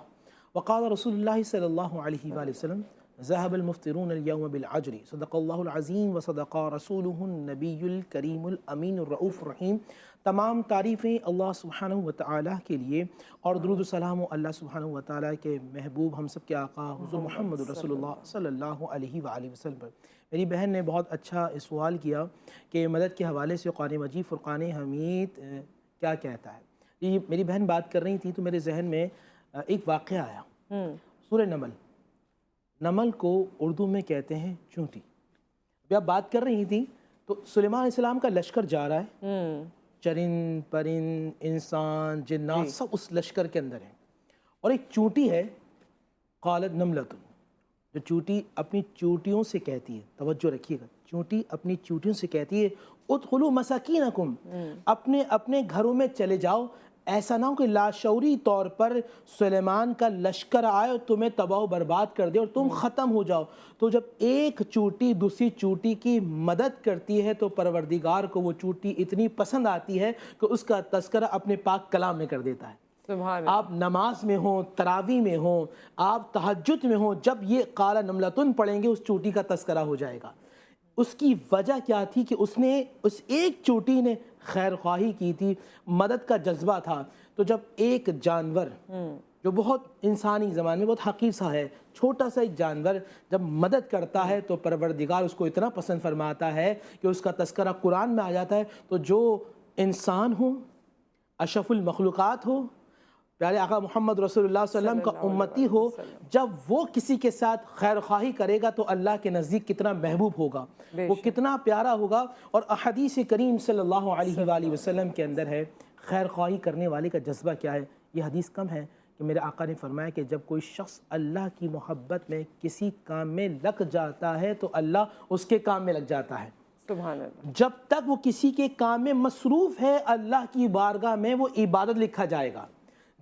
Speaker 6: وقال رسول اللہ صلی اللہ علیہ وآلہ وسلم ذهب المفترون اليوم بالعجر صدق اللہ العظیم و صدق رسولہ النبی الکریم الامین الرؤوف الرحیم۔ تمام تعریفیں اللہ سبحانہ و تعالیٰ کے لیے اور درود و سلام اللہ سبحانہ و تعالیٰ کے محبوب ہم سب کے آقا حضور محمد رسول اللہ صلی اللہ علیہ وآلہ وسلم پر۔ میری بہن نے بہت اچھا سوال کیا کہ مدد کے حوالے سے قرآن مجید فرقان حمید کیا کہتا ہے۔ یہ میری بہن بات کر رہی تھی تو میرے ذہن میں ایک واقعہ آیا۔ سورہ نمل کو اردو میں کہتے ہیں چونٹی۔ ابھی آپ بات کر رہی تھی تو سلیمان علیہ السلام کا لشکر جا رہا ہے، چرند پرند انسان جنات سب اس لشکر کے اندر ہیں، اور ایک چونٹی ہے قالت نملۃ، جو چونٹی اپنی چونٹیوں سے کہتی ہے، توجہ رکھیے گا، چونٹی اپنی چونٹیوں سے کہتی ہے ادخلوا مساکینکم، اپنے اپنے گھروں میں چلے جاؤ، ایسا نہ ہو کہ لاشعوری طور پر سلیمان کا لشکر آئے اور تمہیں تباہ و برباد کر دے اور تم ختم ہو جاؤ۔ تو جب ایک چونٹی دوسری چونٹی کی مدد کرتی ہے تو پروردگار کو وہ چونٹی اتنی پسند آتی ہے کہ اس کا تذکرہ اپنے پاک کلام میں کر دیتا ہے۔
Speaker 2: سبحان
Speaker 6: آپ نماز میں ہوں، تراویح میں ہوں، آپ تہجد میں ہوں، جب یہ قال نملۃ پڑھیں گے اس چونٹی کا تذکرہ ہو جائے گا۔ اس کی وجہ کیا تھی کہ اس ایک چونٹی نے خیر خواہی کی تھی، مدد کا جذبہ تھا۔ تو جب ایک جانور جو بہت انسانی زمان میں بہت حقیر سا ہے، چھوٹا سا ایک جانور جب مدد کرتا ہے تو پروردگار اس کو اتنا پسند فرماتا ہے کہ اس کا تذکرہ قرآن میں آ جاتا ہے۔ تو جو انسان ہو، اشرف المخلوقات ہو، پیارے آقا محمد رسول اللہ صلی اللہ علیہ وسلم کا امتی ہو، جب وہ کسی کے ساتھ خیر خواہی کرے گا تو اللہ کے نزدیک کتنا محبوب ہوگا، وہ کتنا پیارا ہوگا۔ اور حدیث کریم صلی اللہ علیہ وآلہ وسلم کے اندر ہے خیر خواہی کرنے والے کا جذبہ کیا ہے۔ یہ حدیث کم ہے کہ میرے آقا نے فرمایا کہ جب کوئی شخص اللہ کی محبت میں کسی کام میں لگ جاتا ہے تو اللہ اس کے کام میں لگ جاتا ہے۔
Speaker 2: سبحان اللہ۔
Speaker 6: جب تک وہ کسی کے کام میں مصروف ہے اللہ کی بارگاہ میں وہ عبادت لکھا جائے گا۔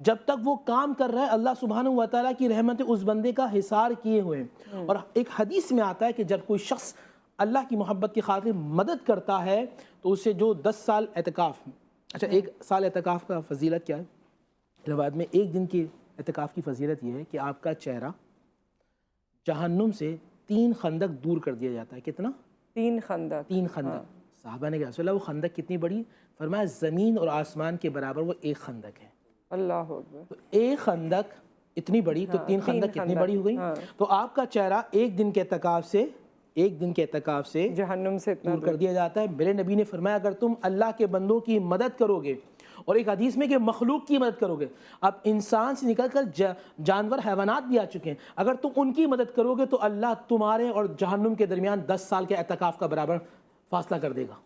Speaker 6: جب تک وہ کام کر رہا ہے اللہ سبحانہ و تعالیٰ کی رحمت اس بندے کا حصار کیے ہوئے ہیں۔ اور ایک حدیث میں آتا ہے کہ جب کوئی شخص اللہ کی محبت کی خاطر مدد کرتا ہے تو اسے جو 10 سال اعتکاف، اچھا 1 سال اعتکاف کا فضیلت کیا ہے؟ روایت میں 1 دن کی اعتکاف کی فضیلت یہ ہے کہ آپ کا چہرہ جہنم سے 3 خندق دور کر دیا جاتا ہے۔ کتنا؟
Speaker 2: 3 خندق۔
Speaker 6: 3 خندق۔ صحابہ نے کہا رسول اللہ وہ خندق کتنی بڑی؟ فرمایا زمین اور آسمان کے برابر وہ 1 خندق ہے۔
Speaker 2: اللہ اکبر۔
Speaker 6: تو 1 خندق اتنی بڑی تو 3 خندق کتنی بڑی ہو گئی؟ تو آپ کا چہرہ 1 دن کے اعتکاف سے
Speaker 2: جہنم سے
Speaker 6: دور کر دیا جاتا ہے۔ میرے نبی نے فرمایا اگر تم اللہ کے بندوں کی مدد کرو گے، اور ایک حدیث میں کہ مخلوق کی مدد کرو گے، اب انسان سے نکل کر جانور حیوانات بھی آ چکے ہیں، اگر تم ان کی مدد کرو گے تو اللہ تمہارے اور جہنم کے درمیان 10 سال کے اعتکاف کا برابر فاصلہ کر دے گا۔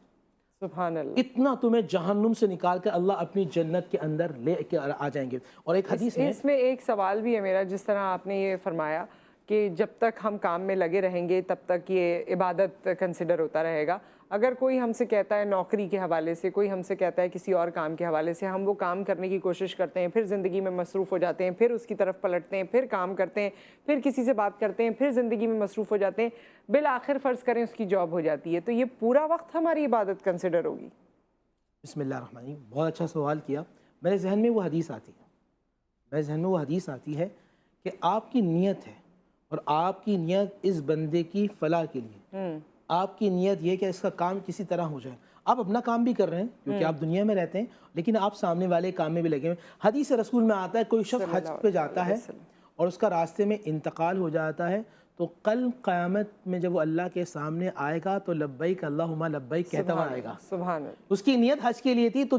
Speaker 2: سبحان اللہ۔
Speaker 6: اتنا تمہیں جہنم سے نکال کر اللہ اپنی جنت کے اندر لے کے آ جائیں گے۔ اور ایک حدیث میں
Speaker 2: اس میں ایک سوال بھی ہے میرا، جس طرح آپ نے یہ فرمایا کہ جب تک ہم کام میں لگے رہیں گے تب تک یہ عبادت کنسیڈر ہوتا رہے گا۔ اگر کوئی ہم سے کہتا ہے نوکری کے حوالے سے، کوئی ہم سے کہتا ہے کسی اور کام کے حوالے سے، ہم وہ کام کرنے کی کوشش کرتے ہیں، پھر زندگی میں مصروف ہو جاتے ہیں، پھر اس کی طرف پلٹتے ہیں، پھر کام کرتے ہیں، پھر کسی سے بات کرتے ہیں، پھر زندگی میں مصروف ہو جاتے ہیں، بالآخر فرض کریں اس کی جاب ہو جاتی ہے، تو یہ پورا وقت ہماری عبادت کنسیڈر ہوگی؟
Speaker 6: بسم اللہ الرحمن الرحیم، بہت اچھا سوال کیا۔ میرے ذہن میں وہ حدیث آتی ہے کہ آپ کی نیت ہے اور آپ کی نیت اس بندے کی فلاح کے لیے، آپ کی نیت یہ کہ اس کا کام کسی طرح ہو جائے۔ آپ اپنا کام بھی کر رہے ہیں کیونکہ آپ دنیا میں رہتے ہیں، لیکن آپ سامنے والے کام میں بھی لگے ہوئے۔ حدیث رسول میں آتا ہے کوئی شخص حج پہ جاتا ہے اور اس کا راستے میں انتقال ہو جاتا ہے تو کل قیامت میں جب وہ اللہ کے سامنے آئے گا تو لبیک اللہم لبیک کہتا ہوا آئے گا۔
Speaker 2: سبحان اللہ۔
Speaker 6: اس کی نیت حج کے لیے تھی، تو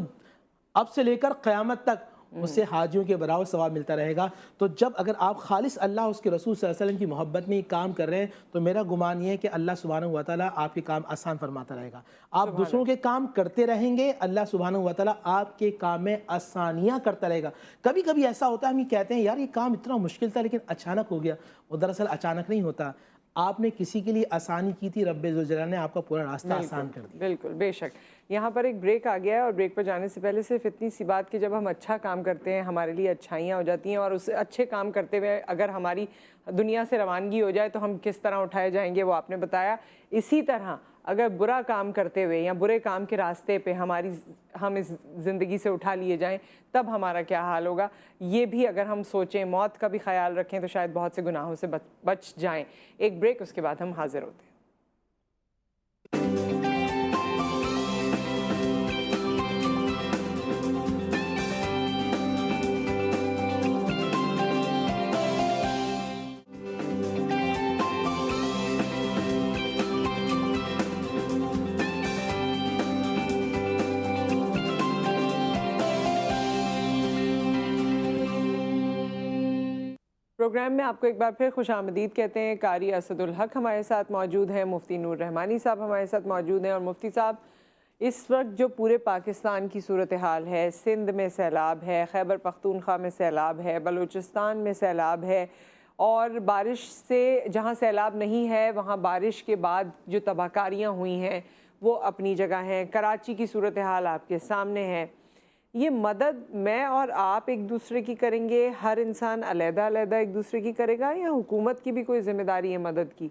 Speaker 6: اب سے لے کر قیامت تک اس سے حاجیوں کے برابر ثواب ملتا رہے گا۔ تو جب اگر آپ خالص اللہ اس کے رسول صلی اللہ علیہ وسلم کی محبت میں کام کر رہے ہیں تو میرا گمان یہ ہے کہ اللہ سبحانہ و تعالیٰ آپ کے کام آسان فرماتا رہے گا۔ آپ دوسروں کے کام کرتے رہیں گے، اللہ سبحانہ و تعالیٰ آپ کے کام میں آسانیاں کرتا رہے گا۔ کبھی کبھی ایسا ہوتا ہے ہم یہ کہتے ہیں یار یہ کام اتنا مشکل تھا لیکن اچانک ہو گیا، وہ دراصل اچانک نہیں ہوتا، آپ نے کسی کے لیے آسانی کی تھی، رب ذوالجلال نے آپ کا پورا راستہ آسان کر دیا۔
Speaker 2: بالکل، بے شک۔ یہاں پر ایک بریک آ گیا ہے، اور بریک پر جانے سے پہلے صرف اتنی سی بات کہ جب ہم اچھا کام کرتے ہیں ہمارے لیے اچھائیاں ہو جاتی ہیں، اور اس اچھے کام کرتے ہوئے اگر ہماری دنیا سے روانگی ہو جائے تو ہم کس طرح اٹھائے جائیں گے وہ آپ نے بتایا. اسی طرح اگر برا کام کرتے ہوئے یا برے کام کے راستے پہ ہم اس زندگی سے اٹھا لیے جائیں تب ہمارا کیا حال ہوگا, یہ بھی اگر ہم سوچیں, موت کا بھی خیال رکھیں تو شاید بہت سے گناہوں سے بچ جائیں. ایک بریک, اس کے بعد ہم حاضر ہوتے ہیں. پروگرام میں آپ کو ایک بار پھر خوش آمدید کہتے ہیں. قاری اسد الحق ہمارے ساتھ موجود ہیں, مفتی نور رحمانی صاحب ہمارے ساتھ موجود ہیں. اور مفتی صاحب, اس وقت جو پورے پاکستان کی صورتحال ہے, سندھ میں سیلاب ہے, خیبر پختونخوا میں سیلاب ہے, بلوچستان میں سیلاب ہے, اور بارش سے جہاں سیلاب نہیں ہے وہاں بارش کے بعد جو تباہ کاریاں ہوئی ہیں وہ اپنی جگہ ہیں. کراچی کی صورتحال آپ کے سامنے ہے. یہ مدد میں اور آپ ایک دوسرے کی کریں گے, ہر انسان علیحدہ علیحدہ ایک دوسرے کی کرے گا, یا حکومت کی بھی کوئی ذمہ داری ہے مدد کی؟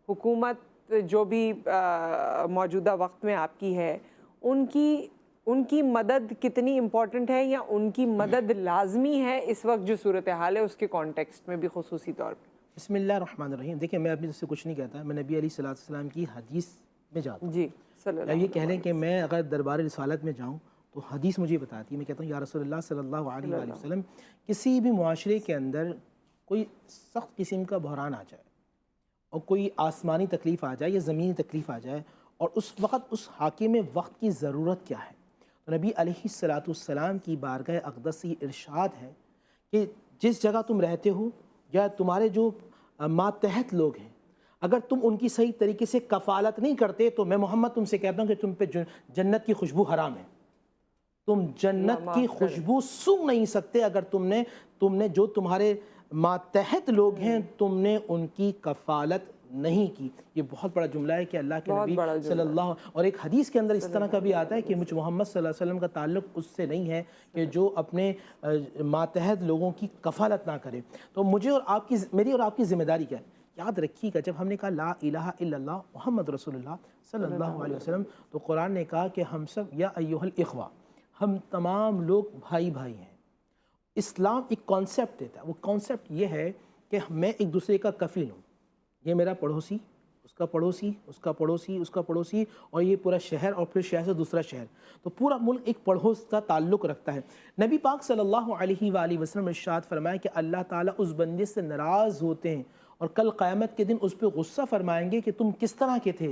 Speaker 2: حکومت جو بھی موجودہ وقت میں آپ کی ہے, ان کی مدد کتنی امپورٹنٹ ہے, یا ان کی مدد لازمی ہے اس وقت جو صورتحال ہے اس کے کانٹیکسٹ میں بھی خصوصی طور پہ؟
Speaker 6: بسم اللہ الرحمن الرحیم. دیکھیں, میں اپنی طرف سے کچھ نہیں کہتا, میں نبی علیہ الصلوۃ والسلام کی حدیث میں جاتا ہوں.
Speaker 2: جی صلی اللہ.
Speaker 6: اب یہ کہہ لیں کہ میں اگر دربار رسالت میں جاؤں تو حدیث مجھے بتاتی ہے, میں کہتا ہوں یا رسول اللہ صلی اللہ علیہ وآلہ وسلم, کسی بھی معاشرے کے اندر کوئی سخت قسم کا بحران آ جائے اور کوئی آسمانی تکلیف آ جائے یا زمینی تکلیف آ جائے, اور اس وقت اس حاکم وقت کی ضرورت کیا ہے, تو نبی علیہ الصلوۃ والسلام کی بارگاہ اقدس سے یہ ارشاد ہے کہ جس جگہ تم رہتے ہو یا تمہارے جو ماتحت لوگ ہیں, اگر تم ان کی صحیح طریقے سے کفالت نہیں کرتے تو میں محمد تم سے کہتا ہوں کہ تم پہ جنت کی خوشبو حرام ہے. تم جنت کی خوشبو سونگھ نہیں سکتے اگر تم نے جو تمہارے ماتحت لوگ ہیں تم نے ان کی کفالت نہیں کی. یہ بہت بڑا جملہ ہے کہ اللہ کے نبی صلی اللہ, اور ایک حدیث کے اندر اس طرح کا بھی آتا ہے کہ مجھ محمد صلی اللہ علیہ وسلم کا تعلق اس سے نہیں ہے کہ جو اپنے ماتحت لوگوں کی کفالت نہ کرے. تو مجھے اور آپ کی, میری اور آپ کی ذمہ داری کیا ہے؟ یاد رکھیے گا, جب ہم نے کہا لا الہ الا اللہ محمد رسول اللہ صلی اللہ علیہ وسلم, تو قرآن نے کہا کہ ہم سب یا ایھا الاخوہ, ہم تمام لوگ بھائی بھائی ہیں. اسلام ایک کانسیپٹ دیتا ہے, وہ کانسیپٹ یہ ہے کہ میں ایک دوسرے کا کفیل ہوں. یہ میرا پڑوسی, اس کا پڑوسی, اس کا پڑوسی, اس کا پڑوسی, اور یہ پورا شہر, اور پھر شہر سے دوسرا شہر, تو پورا ملک ایک پڑوس کا تعلق رکھتا ہے. نبی پاک صلی اللہ علیہ وآلہ وسلم ارشاد فرمائے کہ اللہ تعالیٰ اس بندے سے ناراض ہوتے ہیں اور کل قیامت کے دن اس پہ غصہ فرمائیں گے کہ تم کس طرح کے تھے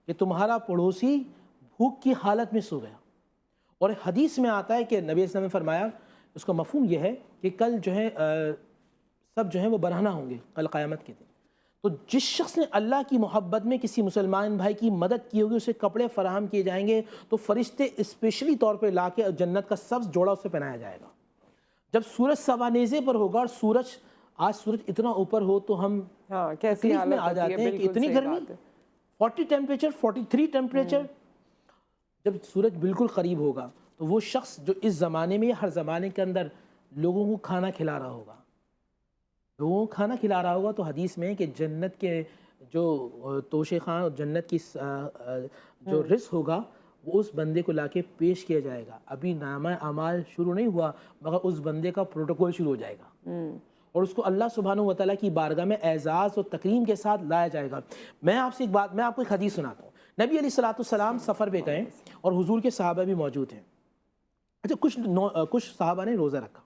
Speaker 6: کہ تمہارا پڑوسی بھوک کی حالت میں سو گیا. اور حدیث میں آتا ہے کہ نبی صلی اللہ علیہ وسلم نے فرمایا, اس کا مفہوم یہ ہے کہ کل جو ہے سب جو ہیں وہ برہنہ ہوں گے کل قیامت کے دن. تو جس شخص نے اللہ کی محبت میں کسی مسلمان بھائی کی مدد کی ہوگی اسے کپڑے فراہم کیے جائیں گے, تو فرشتے اسپیشلی طور پہ لا کے جنت کا سبز جوڑا اسے پہنایا جائے گا. جب سورج سوانیزے پر ہوگا, اور آج سورج اتنا اوپر ہو تو ہم تکلیف میں آ جاتے ہیں کہ اتنی گرمی, 40 ٹیمپریچر, 43 ٹیمپریچر. جب سورج بالکل قریب ہوگا تو وہ شخص جو اس زمانے میں ہر زمانے کے اندر لوگوں کو کھانا کھلا رہا ہوگا, تو حدیث میں کہ جنت کے جو توشے خان, جنت کی جو رزق ہوگا وہ اس بندے کو لا کے پیش کیا جائے گا. ابھی نامہ اعمال شروع نہیں ہوا مگر اس بندے کا پروٹوکول شروع ہو جائے گا, اور اس کو اللہ سبحانہ و تعالیٰ کی بارگاہ میں اعزاز اور تکریم کے ساتھ لایا جائے گا. میں آپ سے ایک بات, میں آپ کو ایک حدیث سناتا ہوں. نبی علیہ الصلوۃ والسلام سفر پہ گئے اور حضور کے صحابہ بھی موجود ہیں. اچھا, کچھ صحابہ نے روزہ رکھا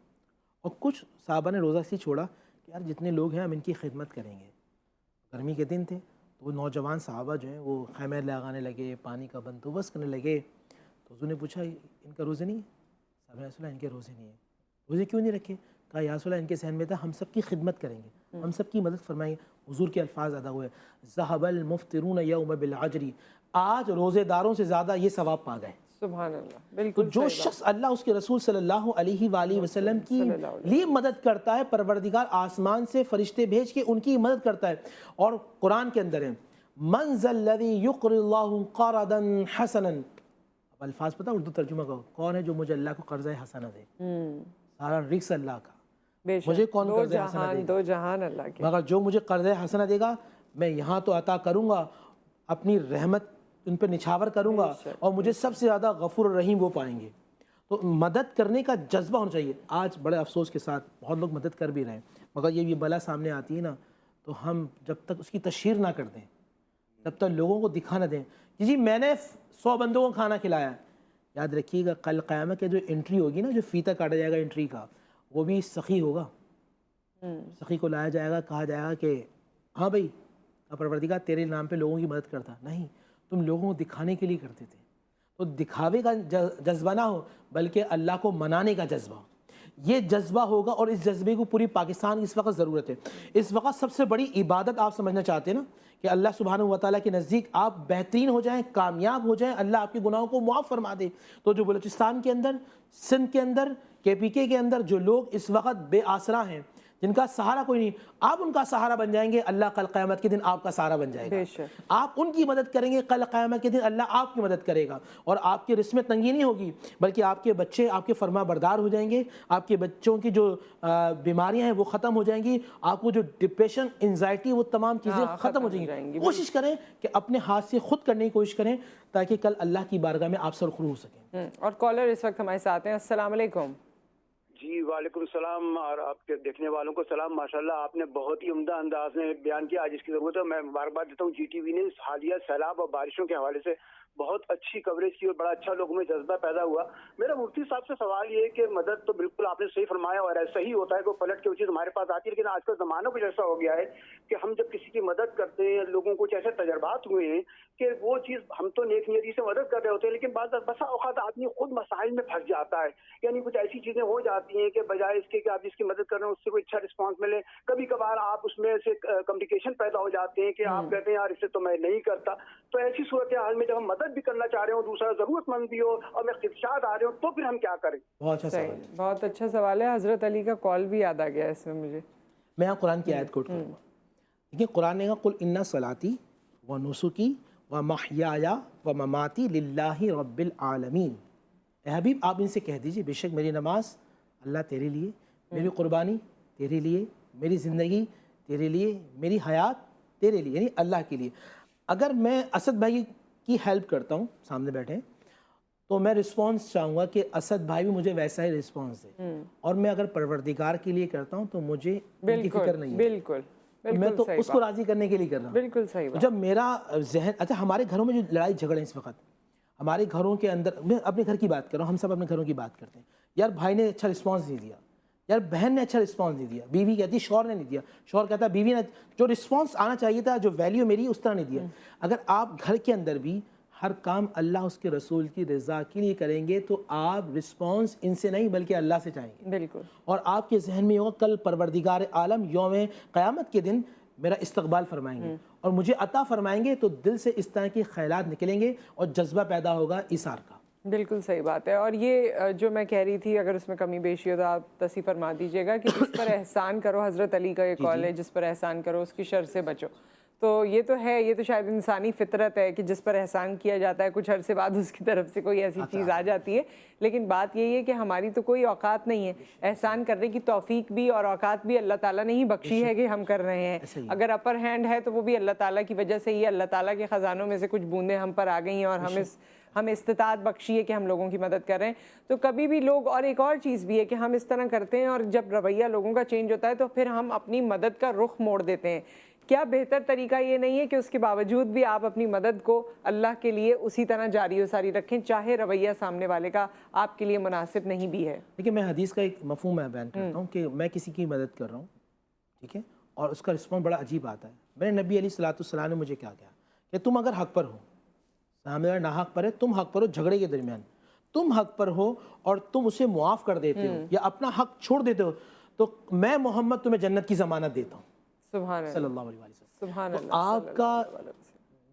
Speaker 6: اور کچھ صحابہ نے روزہ سے چھوڑا کہ یار جتنے لوگ ہیں ہم ان کی خدمت کریں گے. گرمی کے دن تھے تو وہ نوجوان صحابہ جو ہیں وہ خیمے لگانے لگے, پانی کا بندوبست کرنے لگے. تو حضور نے پوچھا ان کا روزے نہیں ہے؟ صحابہ نے کہا ان کے روزے نہیں ہیں. روزے کیوں نہیں رکھے؟ کہا یا رسول اللہ ان کے ذہن میں تھا ہم سب کی خدمت کریں گے, ہم سب کی مدد فرمائیں گے. حضور کے الفاظ ادا ہوئے, ذہب المفطرون یوم بالعجر, آج روزے داروں سے زیادہ یہ ثواب پا گئے.
Speaker 2: سبحان اللہ.
Speaker 6: تو
Speaker 2: بالکل
Speaker 6: جو شخص اللہ اس کے رسول صلی اللہ علیہ وآلہ وسلم کی لیے مدد کرتا ہے, پروردگار آسمان سے فرشتے بھیج کے ان کی مدد کرتا ہے. اور قرآن کے اندر ہے من ذا الذی یقرض اللہ قرضا حسنا. اب الفاظ پتہ اردو ترجمہ کا کون ہے جو مجھے اللہ کو قرض حسنہ دے؟ سارا رزق اللہ کا.
Speaker 2: بے شک،
Speaker 6: مجھے کون
Speaker 2: دو
Speaker 6: قرض حسنہ
Speaker 2: جہان
Speaker 6: دے گا؟
Speaker 2: دو جہان اللہ کے.
Speaker 6: مگر جو مجھے قرض حسنہ دے گا میں یہاں تو عطا کروں گا، اپنی رحمت ان پہ نچھاور کروں گا، اور مجھے سب سے زیادہ غفور الرحیم وہ پائیں گے. تو مدد کرنے کا جذبہ ہونا چاہیے. آج بڑے افسوس کے ساتھ بہت لوگ مدد کر بھی رہے ہیں، مگر یہ بلا سامنے آتی ہے نا، تو ہم جب تک اس کی تشہیر نہ کر دیں، جب تک لوگوں کو دکھا نہ دیں کہ جی میں نے 100 بندوں کو کھانا کھلایا، یاد رکھیے گا کل قیامت کے جو انٹری ہوگی نا، جو فیتہ کاٹا جائے گا انٹری کا، وہ بھی سخی ہوگا. سخی کو لایا جائے گا، کہا جائے گا کہ ہاں بھائی پروردگار تیرے نام پہ لوگوں کی مدد کرتا. نہیں، تم لوگوں کو دکھانے کے لیے کرتے تھے. تو دکھاوے کا جذبہ نہ ہو، بلکہ اللہ کو منانے کا جذبہ ہو. یہ جذبہ ہوگا، اور اس جذبے کو پوری پاکستان کی اس وقت ضرورت ہے. اس وقت سب سے بڑی عبادت آپ سمجھنا چاہتے ہیں نا کہ اللہ سبحانہ و تعالیٰ کے نزدیک آپ بہترین ہو جائیں، کامیاب ہو جائیں، اللہ آپ کے گناہوں کو معاف فرما دے. تو جو بلوچستان کے اندر، سندھ کے اندر، KPK کے اندر جو لوگ اس وقت بے آسرا ہیں، جن کا سہارا کوئی نہیں، آپ ان کا سہارا بن جائیں گے، اللہ کل قیامت کے دن آپ کا سہارا بن جائے گا. آپ ان کی مدد کریں گے، کل قیامت کے دن اللہ آپ کی مدد کرے گا. اور آپ کے رزق میں تنگی نہیں ہوگی، بلکہ آپ کے بچے آپ کے فرما بردار ہو جائیں گے. آپ کے بچوں کی جو بیماریاں ہیں وہ ختم ہو جائیں گی. آپ کو جو ڈپریشن، انزائٹی، وہ تمام چیزیں ختم ہو جائیں گی. کوشش کریں کہ اپنے ہاتھ سے خود کرنے کی کوشش کریں، تاکہ کل اللہ کی بارگاہ میں آپ سرخرو ہو سکیں.
Speaker 2: اور کالر اس وقت ہمارے ساتھ ہیں. السلام علیکم.
Speaker 7: جی وعلیکم السلام، اور آپ کے دیکھنے والوں کو سلام. ماشاءاللہ آپ نے بہت ہی عمدہ انداز میں بیان کیا. آج اس کی ضرورت ہے. میں مبارکباد دیتا ہوں جی ٹی وی نے حالیہ سیلاب اور بارشوں کے حوالے سے بہت اچھی کوریج کی اور بڑا اچھا لوگوں میں جذبہ پیدا ہوا. میرا مفتی صاحب سے سوال یہ ہے کہ مدد تو بالکل آپ نے صحیح فرمایا، اور ایسا ہی ہوتا ہے کہ پلٹ کے وہ چیز ہمارے پاس آتی ہے. لیکن آج کل زمانہ کچھ ایسا ہو گیا ہے کہ ہم جب کسی کی مدد کرتے ہیں، لوگوں کو کچھ ایسے تجربات ہوئے ہیں کہ وہ چیز ہم تو نیک نیتی سے مدد کر رہے ہوتے ہیں، لیکن بسا اوقات آدمی خود مسائل میں پھنس جاتا ہے. یعنی کچھ ایسی چیزیں ہو جاتی ہیں کہ بجائے اس کے کہ آپ جس کی مدد کر رہے ہیں اس سے کوئی اچھا رسپانس ملے، کبھی کبھار آپ اس میں سے کمپلیکیشن پیدا ہو جاتے ہیں کہ آپ کہتے ہیں یار اس سے تو میں نہیں کرتا. تو ایسی صورتحال میں جب ہم مدد بھی کرنا چاہ رہے ہوں، دوسرا ضرورت مند بھی ہو، اور میں خدشات آ رہے ہوں، تو پھر ہم کیا کریں؟
Speaker 6: بہت اچھا سوال ہے.
Speaker 2: بہت اچھا سوال ہے. حضرت علی کا کال بھی یاد آ گیا اس میں مجھے.
Speaker 6: میں یہاں قرآن کی آیت کوٹ کروں گا. دیکھیں قرآن نے کہا قل ان صلاتی و نسکی و محیایا و مماتی للہ رب العالمین. اے حبیب آپ ان سے کہہ دیجئے بے شک میری نماز اللہ تیرے لیے، میری قربانی تیرے لیے، میری زندگی تیرے لیے، میری حیات تیرے لیے، یعنی اللہ کے لیے. اگر میں اسد بھائی کی ہیلپ کرتا ہوں، سامنے بیٹھے، تو میں رسپانس چاہوں گا کہ اسد بھائی بھی مجھے ویسا ہی رسپانس دے. اور میں اگر پروردگار کے لیے کرتا ہوں تو مجھے ان کی فکر نہیں ہے.
Speaker 2: بالکل
Speaker 6: میں تو اس کو راضی کرنے کے لیے کر رہا ہوں.
Speaker 2: بالکل صحیح بات.
Speaker 6: جب میرا ذہن، اچھا ہمارے گھروں میں جو لڑائی جھگڑے ہیں اس وقت، ہمارے گھروں کے اندر، میں اپنے گھر کی بات کر رہا ہوں، ہم سب اپنے گھروں کی بات کرتے ہیں. یار بھائی نے اچھا رسپانس نہیں دیا، یار بہن نے اچھا رسپانس نہیں دیا، بیوی کہتی شوہر نے نہیں دیا، شوہر کہتا بیوی نے جو رسپانس آنا چاہیے تھا، جو ویلیو میری اس طرح نہیں دیا. اگر آپ گھر کے اندر بھی ہر کام اللہ اس کے رسول کی رضا کے لیے کریں گے تو آپ رسپانس ان سے نہیں بلکہ اللہ سے چاہیں گے.
Speaker 2: بالکل.
Speaker 6: اور آپ کے ذہن میں ہوگا کل پروردگار عالم یوم قیامت کے دن میرا استقبال فرمائیں گے اور مجھے عطا فرمائیں گے. تو دل سے اس طرح کے خیالات نکلیں گے اور جذبہ پیدا ہوگا ایثار کا.
Speaker 2: بالکل صحیح بات ہے. اور یہ جو میں کہہ رہی تھی، اگر اس میں کمی بیشی ہو تو آپ تصحیح فرما دیجیے گا کہ جس پر احسان کرو، حضرت علی کا یہ کال ہے، جس پر احسان کرو اس کی شر سے بچو. تو یہ تو ہے، یہ تو شاید انسانی فطرت ہے کہ جس پر احسان کیا جاتا ہے کچھ عرصے بعد اس کی طرف سے کوئی ایسی چیز آ جاتی ہے. لیکن بات یہی ہے کہ ہماری تو کوئی اوقات نہیں ہے، احسان کرنے کی توفیق بھی اور اوقات بھی اللہ تعالیٰ نے ہی بخشی ہے کہ ہم کر رہے ہیں. اگر اپر ہینڈ ہے تو وہ بھی اللہ تعالیٰ کی وجہ سے ہی، اللہ تعالیٰ کے خزانوں میں سے کچھ بوندیں ہم پر آ گئی ہیں اور ہمیں استطاعت بخشی ہے کہ ہم لوگوں کی مدد کر رہے ہیں. تو کبھی بھی لوگ، اور ایک اور چیز بھی ہے کہ ہم اس طرح کرتے ہیں اور جب رویہ لوگوں کا چینج ہوتا ہے تو پھر ہم اپنی مدد کا رخ موڑ دیتے ہیں. کیا بہتر طریقہ یہ نہیں ہے کہ اس کے باوجود بھی آپ اپنی مدد کو اللہ کے لیے اسی طرح جاری و ساری رکھیں، چاہے رویہ سامنے والے کا آپ کے لیے مناسب نہیں بھی ہے؟
Speaker 6: دیکھیں میں حدیث کا ایک مفہوم میں بیان کرتا ہوں کہ میں کسی کی مدد کر رہا ہوں، ٹھیک ہے، اور اس کا رسپانس بڑا عجیب آتا ہے. میرے نبی علیہ الصلوۃ والسلام نے مجھے کیا کہا کہ تم اگر حق پر ہو، سامنے والا ناحق پر ہے، تم حق پر ہو، جھگڑے کے درمیان تم حق پر ہو اور تم اسے معاف کر دیتے ہو یا اپنا حق چھوڑ دیتے ہو، تو میں محمد تمہیں جنت کی ضمانت دیتا ہوں.
Speaker 2: سبحان اللہ،
Speaker 6: صلی اللہ علیہ وسلم.
Speaker 2: سبحان
Speaker 6: تو
Speaker 2: اللہ.
Speaker 6: آپ کا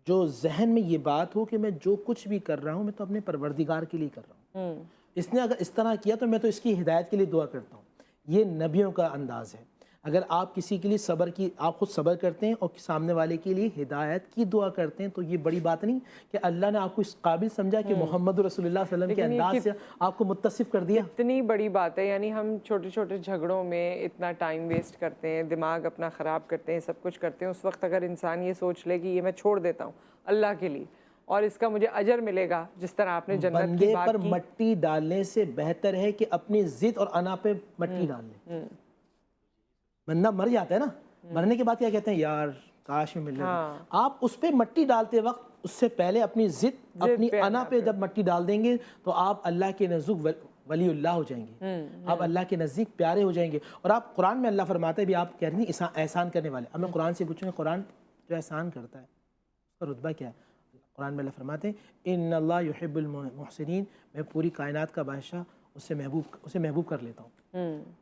Speaker 6: جو ذہن میں یہ بات ہو کہ میں جو کچھ بھی کر رہا ہوں میں تو اپنے پروردگار کے لیے کر رہا ہوں. اس نے اگر اس طرح کیا تو میں تو اس کی ہدایت کے لیے دعا کرتا ہوں. یہ نبیوں کا انداز ہے. اگر آپ کسی کے لیے صبر کی آپ خود صبر کرتے ہیں اور سامنے والے کے لیے ہدایت کی دعا کرتے ہیں تو یہ بڑی بات نہیں کہ اللہ نے آپ کو اس قابل سمجھا کہ محمد رسول اللہ صلی اللہ علیہ وسلم کے انداز سے آپ کو متصف کر دیا.
Speaker 2: اتنی بڑی بات ہے. یعنی ہم چھوٹے چھوٹے جھگڑوں میں اتنا ٹائم ویسٹ کرتے ہیں, دماغ اپنا خراب کرتے ہیں, سب کچھ کرتے ہیں. اس وقت اگر انسان یہ سوچ لے کہ یہ میں چھوڑ دیتا ہوں اللہ کے لیے اور اس کا مجھے اجر ملے گا, جس طرح آپ نے جنت کی
Speaker 6: بندے
Speaker 2: بات
Speaker 6: پر
Speaker 2: کی.
Speaker 6: مٹی ڈالنے سے بہتر ہے کہ اپنی ضد اور انا پہ مٹی ڈال لیں. بندہ مر جاتا ہے نا, مرنے کے بعد کیا کہتے ہیں, یار کاش میں مل جائے. آپ اس پہ مٹی ڈالتے وقت اس سے پہلے اپنی ضد اپنی انا پہ جب مٹی ڈال دیں گے تو آپ اللہ کے نزدیک ولی اللہ ہو جائیں گے, آپ اللہ کے نزدیک پیارے ہو جائیں گے. اور آپ قرآن میں اللہ فرماتا ہے, بھی آپ کہہ رہی ہیں احسان کرنے والے. اب میں قرآن سے پوچھوں گا, قرآن جو احسان کرتا ہے اس کا رتبہ کیا ہے؟ قرآن میں اللہ فرماتے ہیں ان اللہ یحب المحسنین, میں پوری کائنات کا بادشاہ اسے محبوب کر لیتا ہوں,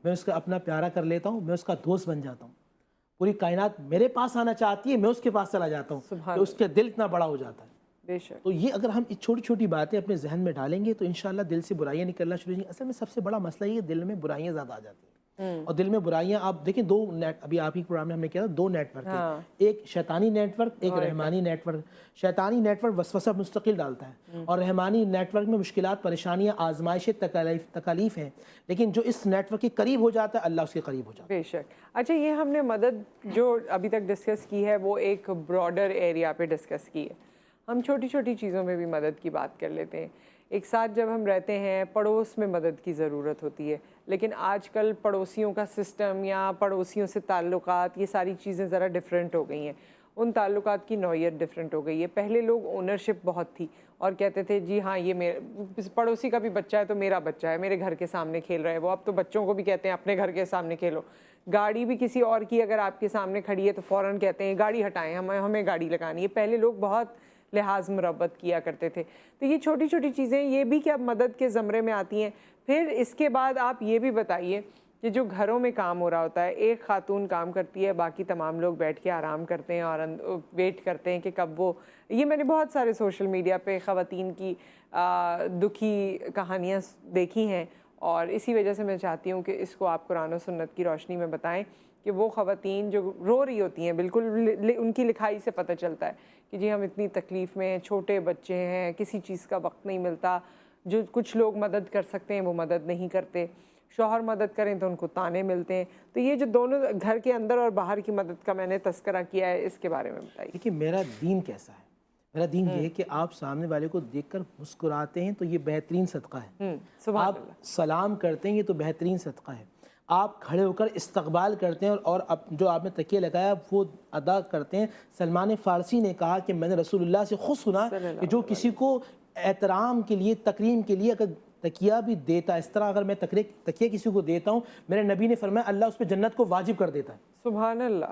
Speaker 6: میں اس کا اپنا پیارا کر لیتا ہوں, میں اس کا دوست بن جاتا ہوں. پوری کائنات میرے پاس آنا چاہتی ہے, میں اس کے پاس چلا جاتا ہوں, کہ اس کے دل اتنا بڑا ہو جاتا ہے.
Speaker 2: بے شک.
Speaker 6: تو یہ اگر ہم چھوٹی چھوٹی باتیں اپنے ذہن میں ڈالیں گے تو انشاءاللہ دل سے برائیاں نکلنا شروع ہو جائیں گی. اصل میں سب سے بڑا مسئلہ یہ ہے دل میں برائیاں زیادہ آ جاتی ہیں, اور دل میں برائیاں آپ دیکھیں دو نیٹ, ابھی آپ ہی پروگرام میں ہم نے کیا تھا, دو نیٹ ورک ہیں, ایک شیطانی نیٹ ورک, ایک رحمانی نیٹ ورک. شیطانی نیٹ ورک وسوسہ مستقل ڈالتا ہے, اور رحمانی نیٹ ورک میں مشکلات, پریشانیاں, آزمائشیں, تکالیف ہیں, لیکن جو اس نیٹ ورک کے قریب ہو جاتا ہے اللہ اس کے قریب ہو جاتا ہے.
Speaker 2: بے شک. اچھا, یہ ہم نے مدد جو ابھی تک ڈسکس کی ہے وہ ایک براڈر ایریا پہ ڈسکس کی ہے. ہم چھوٹی چھوٹی چیزوں میں بھی مدد کی بات کر لیتے ہیں. ایک ساتھ جب ہم رہتے ہیں پڑوس میں مدد کی ضرورت ہوتی ہے, لیکن آج کل پڑوسیوں کا سسٹم یا پڑوسیوں سے تعلقات, یہ ساری چیزیں ذرا ڈیفرنٹ ہو گئی ہیں. ان تعلقات کی نوعیت ڈیفرنٹ ہو گئی ہے. پہلے لوگ اونرشپ بہت تھی اور کہتے تھے جی ہاں یہ میرے پڑوسی کا بھی بچہ ہے تو میرا بچہ ہے, میرے گھر کے سامنے کھیل رہا ہے وہ. اب تو بچوں کو بھی کہتے ہیں اپنے گھر کے سامنے کھیلو. گاڑی بھی کسی اور کی اگر آپ کے سامنے کھڑی ہے تو فوراً کہتے ہیں گاڑی ہٹائیں, ہمیں گاڑی لگانی ہے. پہلے لوگ بہت لحاظ مربت کیا کرتے تھے. تو یہ چھوٹی چھوٹی چیزیں یہ بھی کہ اب مدد کے زمرے میں آتی ہیں. پھر اس کے بعد آپ یہ بھی بتائیے کہ جو گھروں میں کام ہو رہا ہوتا ہے, ایک خاتون کام کرتی ہے, باقی تمام لوگ بیٹھ کے آرام کرتے ہیں اور ویٹ کرتے ہیں کہ کب وہ, یہ میں نے بہت سارے سوشل میڈیا پہ خواتین کی دکھی کہانیاں دیکھی ہیں, اور اسی وجہ سے میں چاہتی ہوں کہ اس کو آپ قرآن و سنت کی روشنی میں بتائیں کہ وہ خواتین جو رو رہی ہوتی ہیں, بالکل ان کی لکھائی سے پتہ چلتا ہے کہ جی ہم اتنی تکلیف میں ہیں, چھوٹے بچے ہیں, کسی چیز کا وقت نہیں ملتا, جو کچھ لوگ مدد کر سکتے ہیں وہ مدد نہیں کرتے, شوہر مدد کریں تو ان کو تانے ملتے ہیں. تو یہ جو دونوں گھر کے اندر اور باہر کی مدد کا میں نے تذکرہ کیا ہے, اس کے بارے میں بتائیے.
Speaker 6: دیکھیے میرا دین کیسا ہے, میرا دین یہ ہے کہ آپ سامنے والے کو دیکھ کر مسکراتے ہیں تو یہ بہترین صدقہ ہے. آپ سلام کرتے ہیں یہ تو بہترین صدقہ ہے. آپ کھڑے ہو کر استقبال کرتے ہیں اور جو آپ نے تکیہ لگایا وہ ادا کرتے ہیں. سلمان فارسی نے کہا کہ میں نے رسول اللہ سے خود سنا کہ جو کسی کو احترام کے لیے, تکریم کے لیے اگر تکیہ بھی دیتا ہے, اس طرح اگر میں تکیہ کسی کو دیتا ہوں, میرے نبی نے فرمایا اللہ اس پہ جنت کو واجب کر دیتا ہے.
Speaker 2: سبحان اللہ.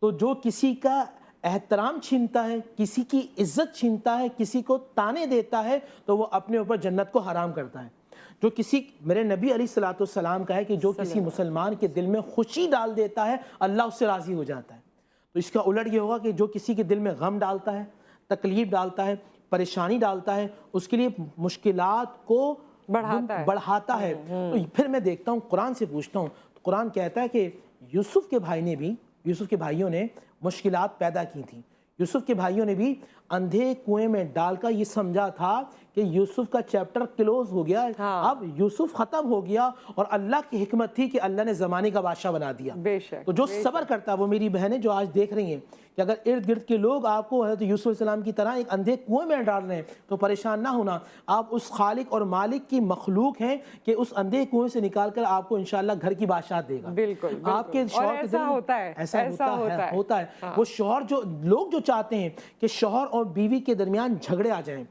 Speaker 6: تو جو کسی کا احترام چھینتا ہے, کسی کی عزت چھینتا ہے, کسی کو تانے دیتا ہے, تو وہ اپنے اوپر جنت کو حرام کرتا ہے. جو کسی, میرے نبی علیہ الصلوۃ والسلام کا ہے کہ جو کسی مسلمان کے دل میں خوشی ڈال دیتا ہے اللہ اس سے راضی ہو جاتا ہے. تو اس کا الٹ یہ ہوگا کہ جو کسی کے دل میں غم ڈالتا ہے, تکلیف ڈالتا ہے, پریشانی ڈالتا ہے, اس کے لیے مشکلات کو بڑھاتا ہے. تو پھر میں دیکھتا ہوں, قرآن سے پوچھتا ہوں, قرآن کہتا ہے کہ یوسف کے بھائیوں نے مشکلات پیدا کی تھیں. یوسف کے بھائیوں نے بھی اندھے کنویں میں ڈال کر یہ سمجھا تھا کہ یوسف کا چیپٹر کلوز ہو گیا, اب یوسف ختم ہو گیا, اور اللہ کی حکمت تھی کہ اللہ نے زمانے کا بادشاہ بنا دیا. تو جو صبر کرتا ہے, وہ میری بہنیں جو آج دیکھ رہی ہیں کہ اگر ارد گرد کے لوگ آپ کو حضرت یوسف علیہ السلام کی طرح ایک اندھے کنویں میں ڈال رہے ہیں تو پریشان نہ ہونا. آپ اس خالق اور مالک کی مخلوق ہیں کہ اس اندھے کنویں سے نکال کر آپ کو انشاءاللہ گھر کی بادشاہت دے گا.
Speaker 2: بالکل.
Speaker 6: آپ کے شوہر کے دل میں ایسا ہوتا ہے. وہ شوہر, جو لوگ جو چاہتے ہیں کہ شوہر اور بیوی کے درمیان جھگڑے آ جائیں,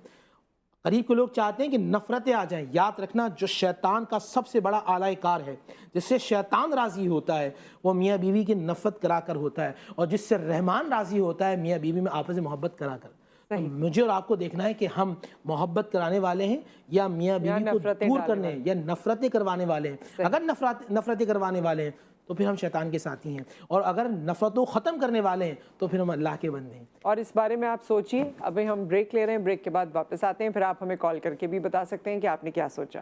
Speaker 6: قریب کے لوگ چاہتے ہیں کہ نفرتیں آ جائیں, یاد رکھنا جو شیطان کا سب سے بڑا اعلی کار ہے, جس سے شیطان راضی ہوتا ہے وہ میاں بیوی کی نفرت کرا کر ہوتا ہے, اور جس سے رحمان راضی ہوتا ہے میاں بیوی میں آپس میں محبت کرا کر. مجھے اور آپ کو دیکھنا ہے کہ ہم محبت کرانے والے ہیں یا میاں بیوی کو دور کرنے یا نفرتیں کروانے والے ہیں. اگر نفرتیں کروانے والے ہیں تو پھر ہم شیطان کے ساتھی ہیں, اور اگر نفرتوں ختم کرنے والے ہیں تو پھر ہم اللہ کے بندے ہیں.
Speaker 2: اور اس بارے میں آپ سوچیے. ابھی ہم بریک لے رہے ہیں, بریک کے بعد واپس آتے ہیں, پھر آپ ہمیں کال کر کے بھی بتا سکتے ہیں کہ آپ نے کیا سوچا.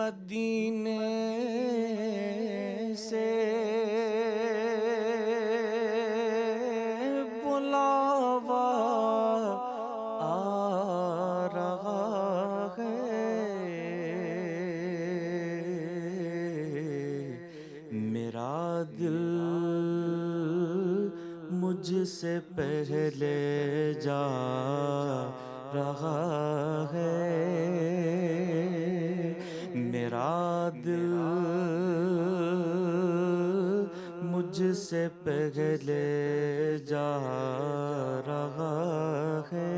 Speaker 5: مدینے سے بلاوا آ رہا ہے، میرا دل مجھ سے پہلے جا رہا ہے، میرا دل مجھ سے پہلے جا رہا ہے،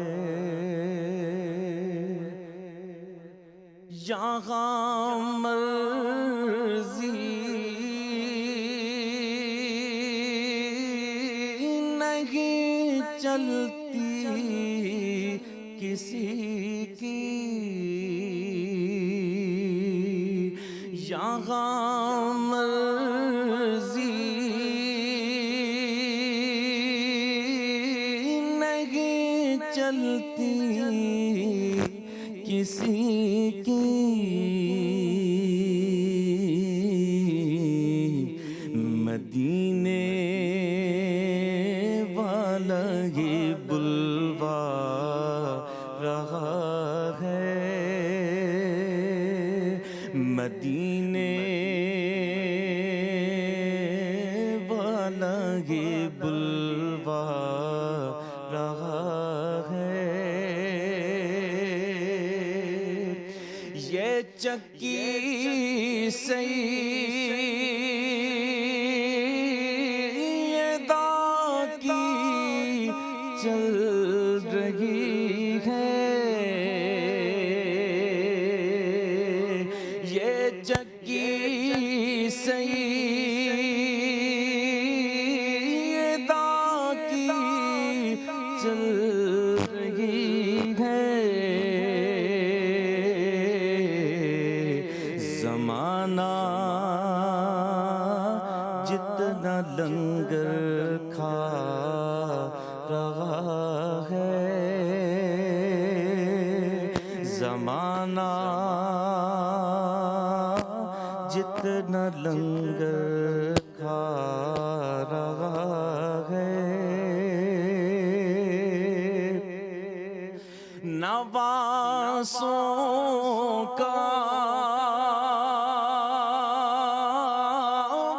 Speaker 5: یہاں مرضی نہیں چلتی کسی کی، یہاں مرضی نہیں چلتی کسی کی، مدینے والا ہی بلوا رہا ہے، مدینے والا ہی بلوا رہا ہے، یہ چکی سیدہ کی چل رہی ہے، یہ چکی سیدہ کی چل رہی ہے، زمانہ جتنا لنگر کھا رہا ہے، زمانہ جتنا لنگر کھا رہا ہے، نواسوں کا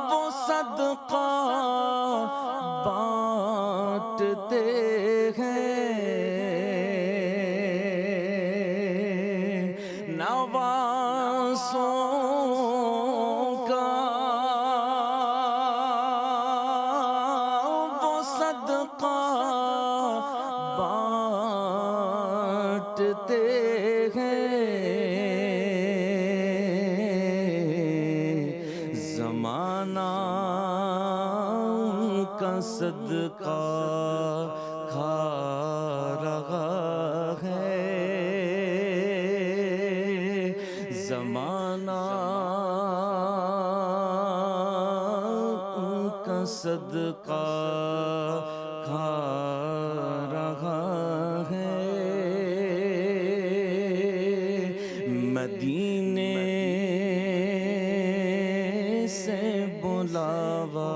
Speaker 5: وہ صدقہ بانٹتے ہیں، نواسوں کا وہ صدقہ بانٹتے ہیں، زمانہ ان کا صدقہ کھا رہا ہے، زمانہ ان کا صدقہ کھا رہا ہے، مدینے سے بلاوا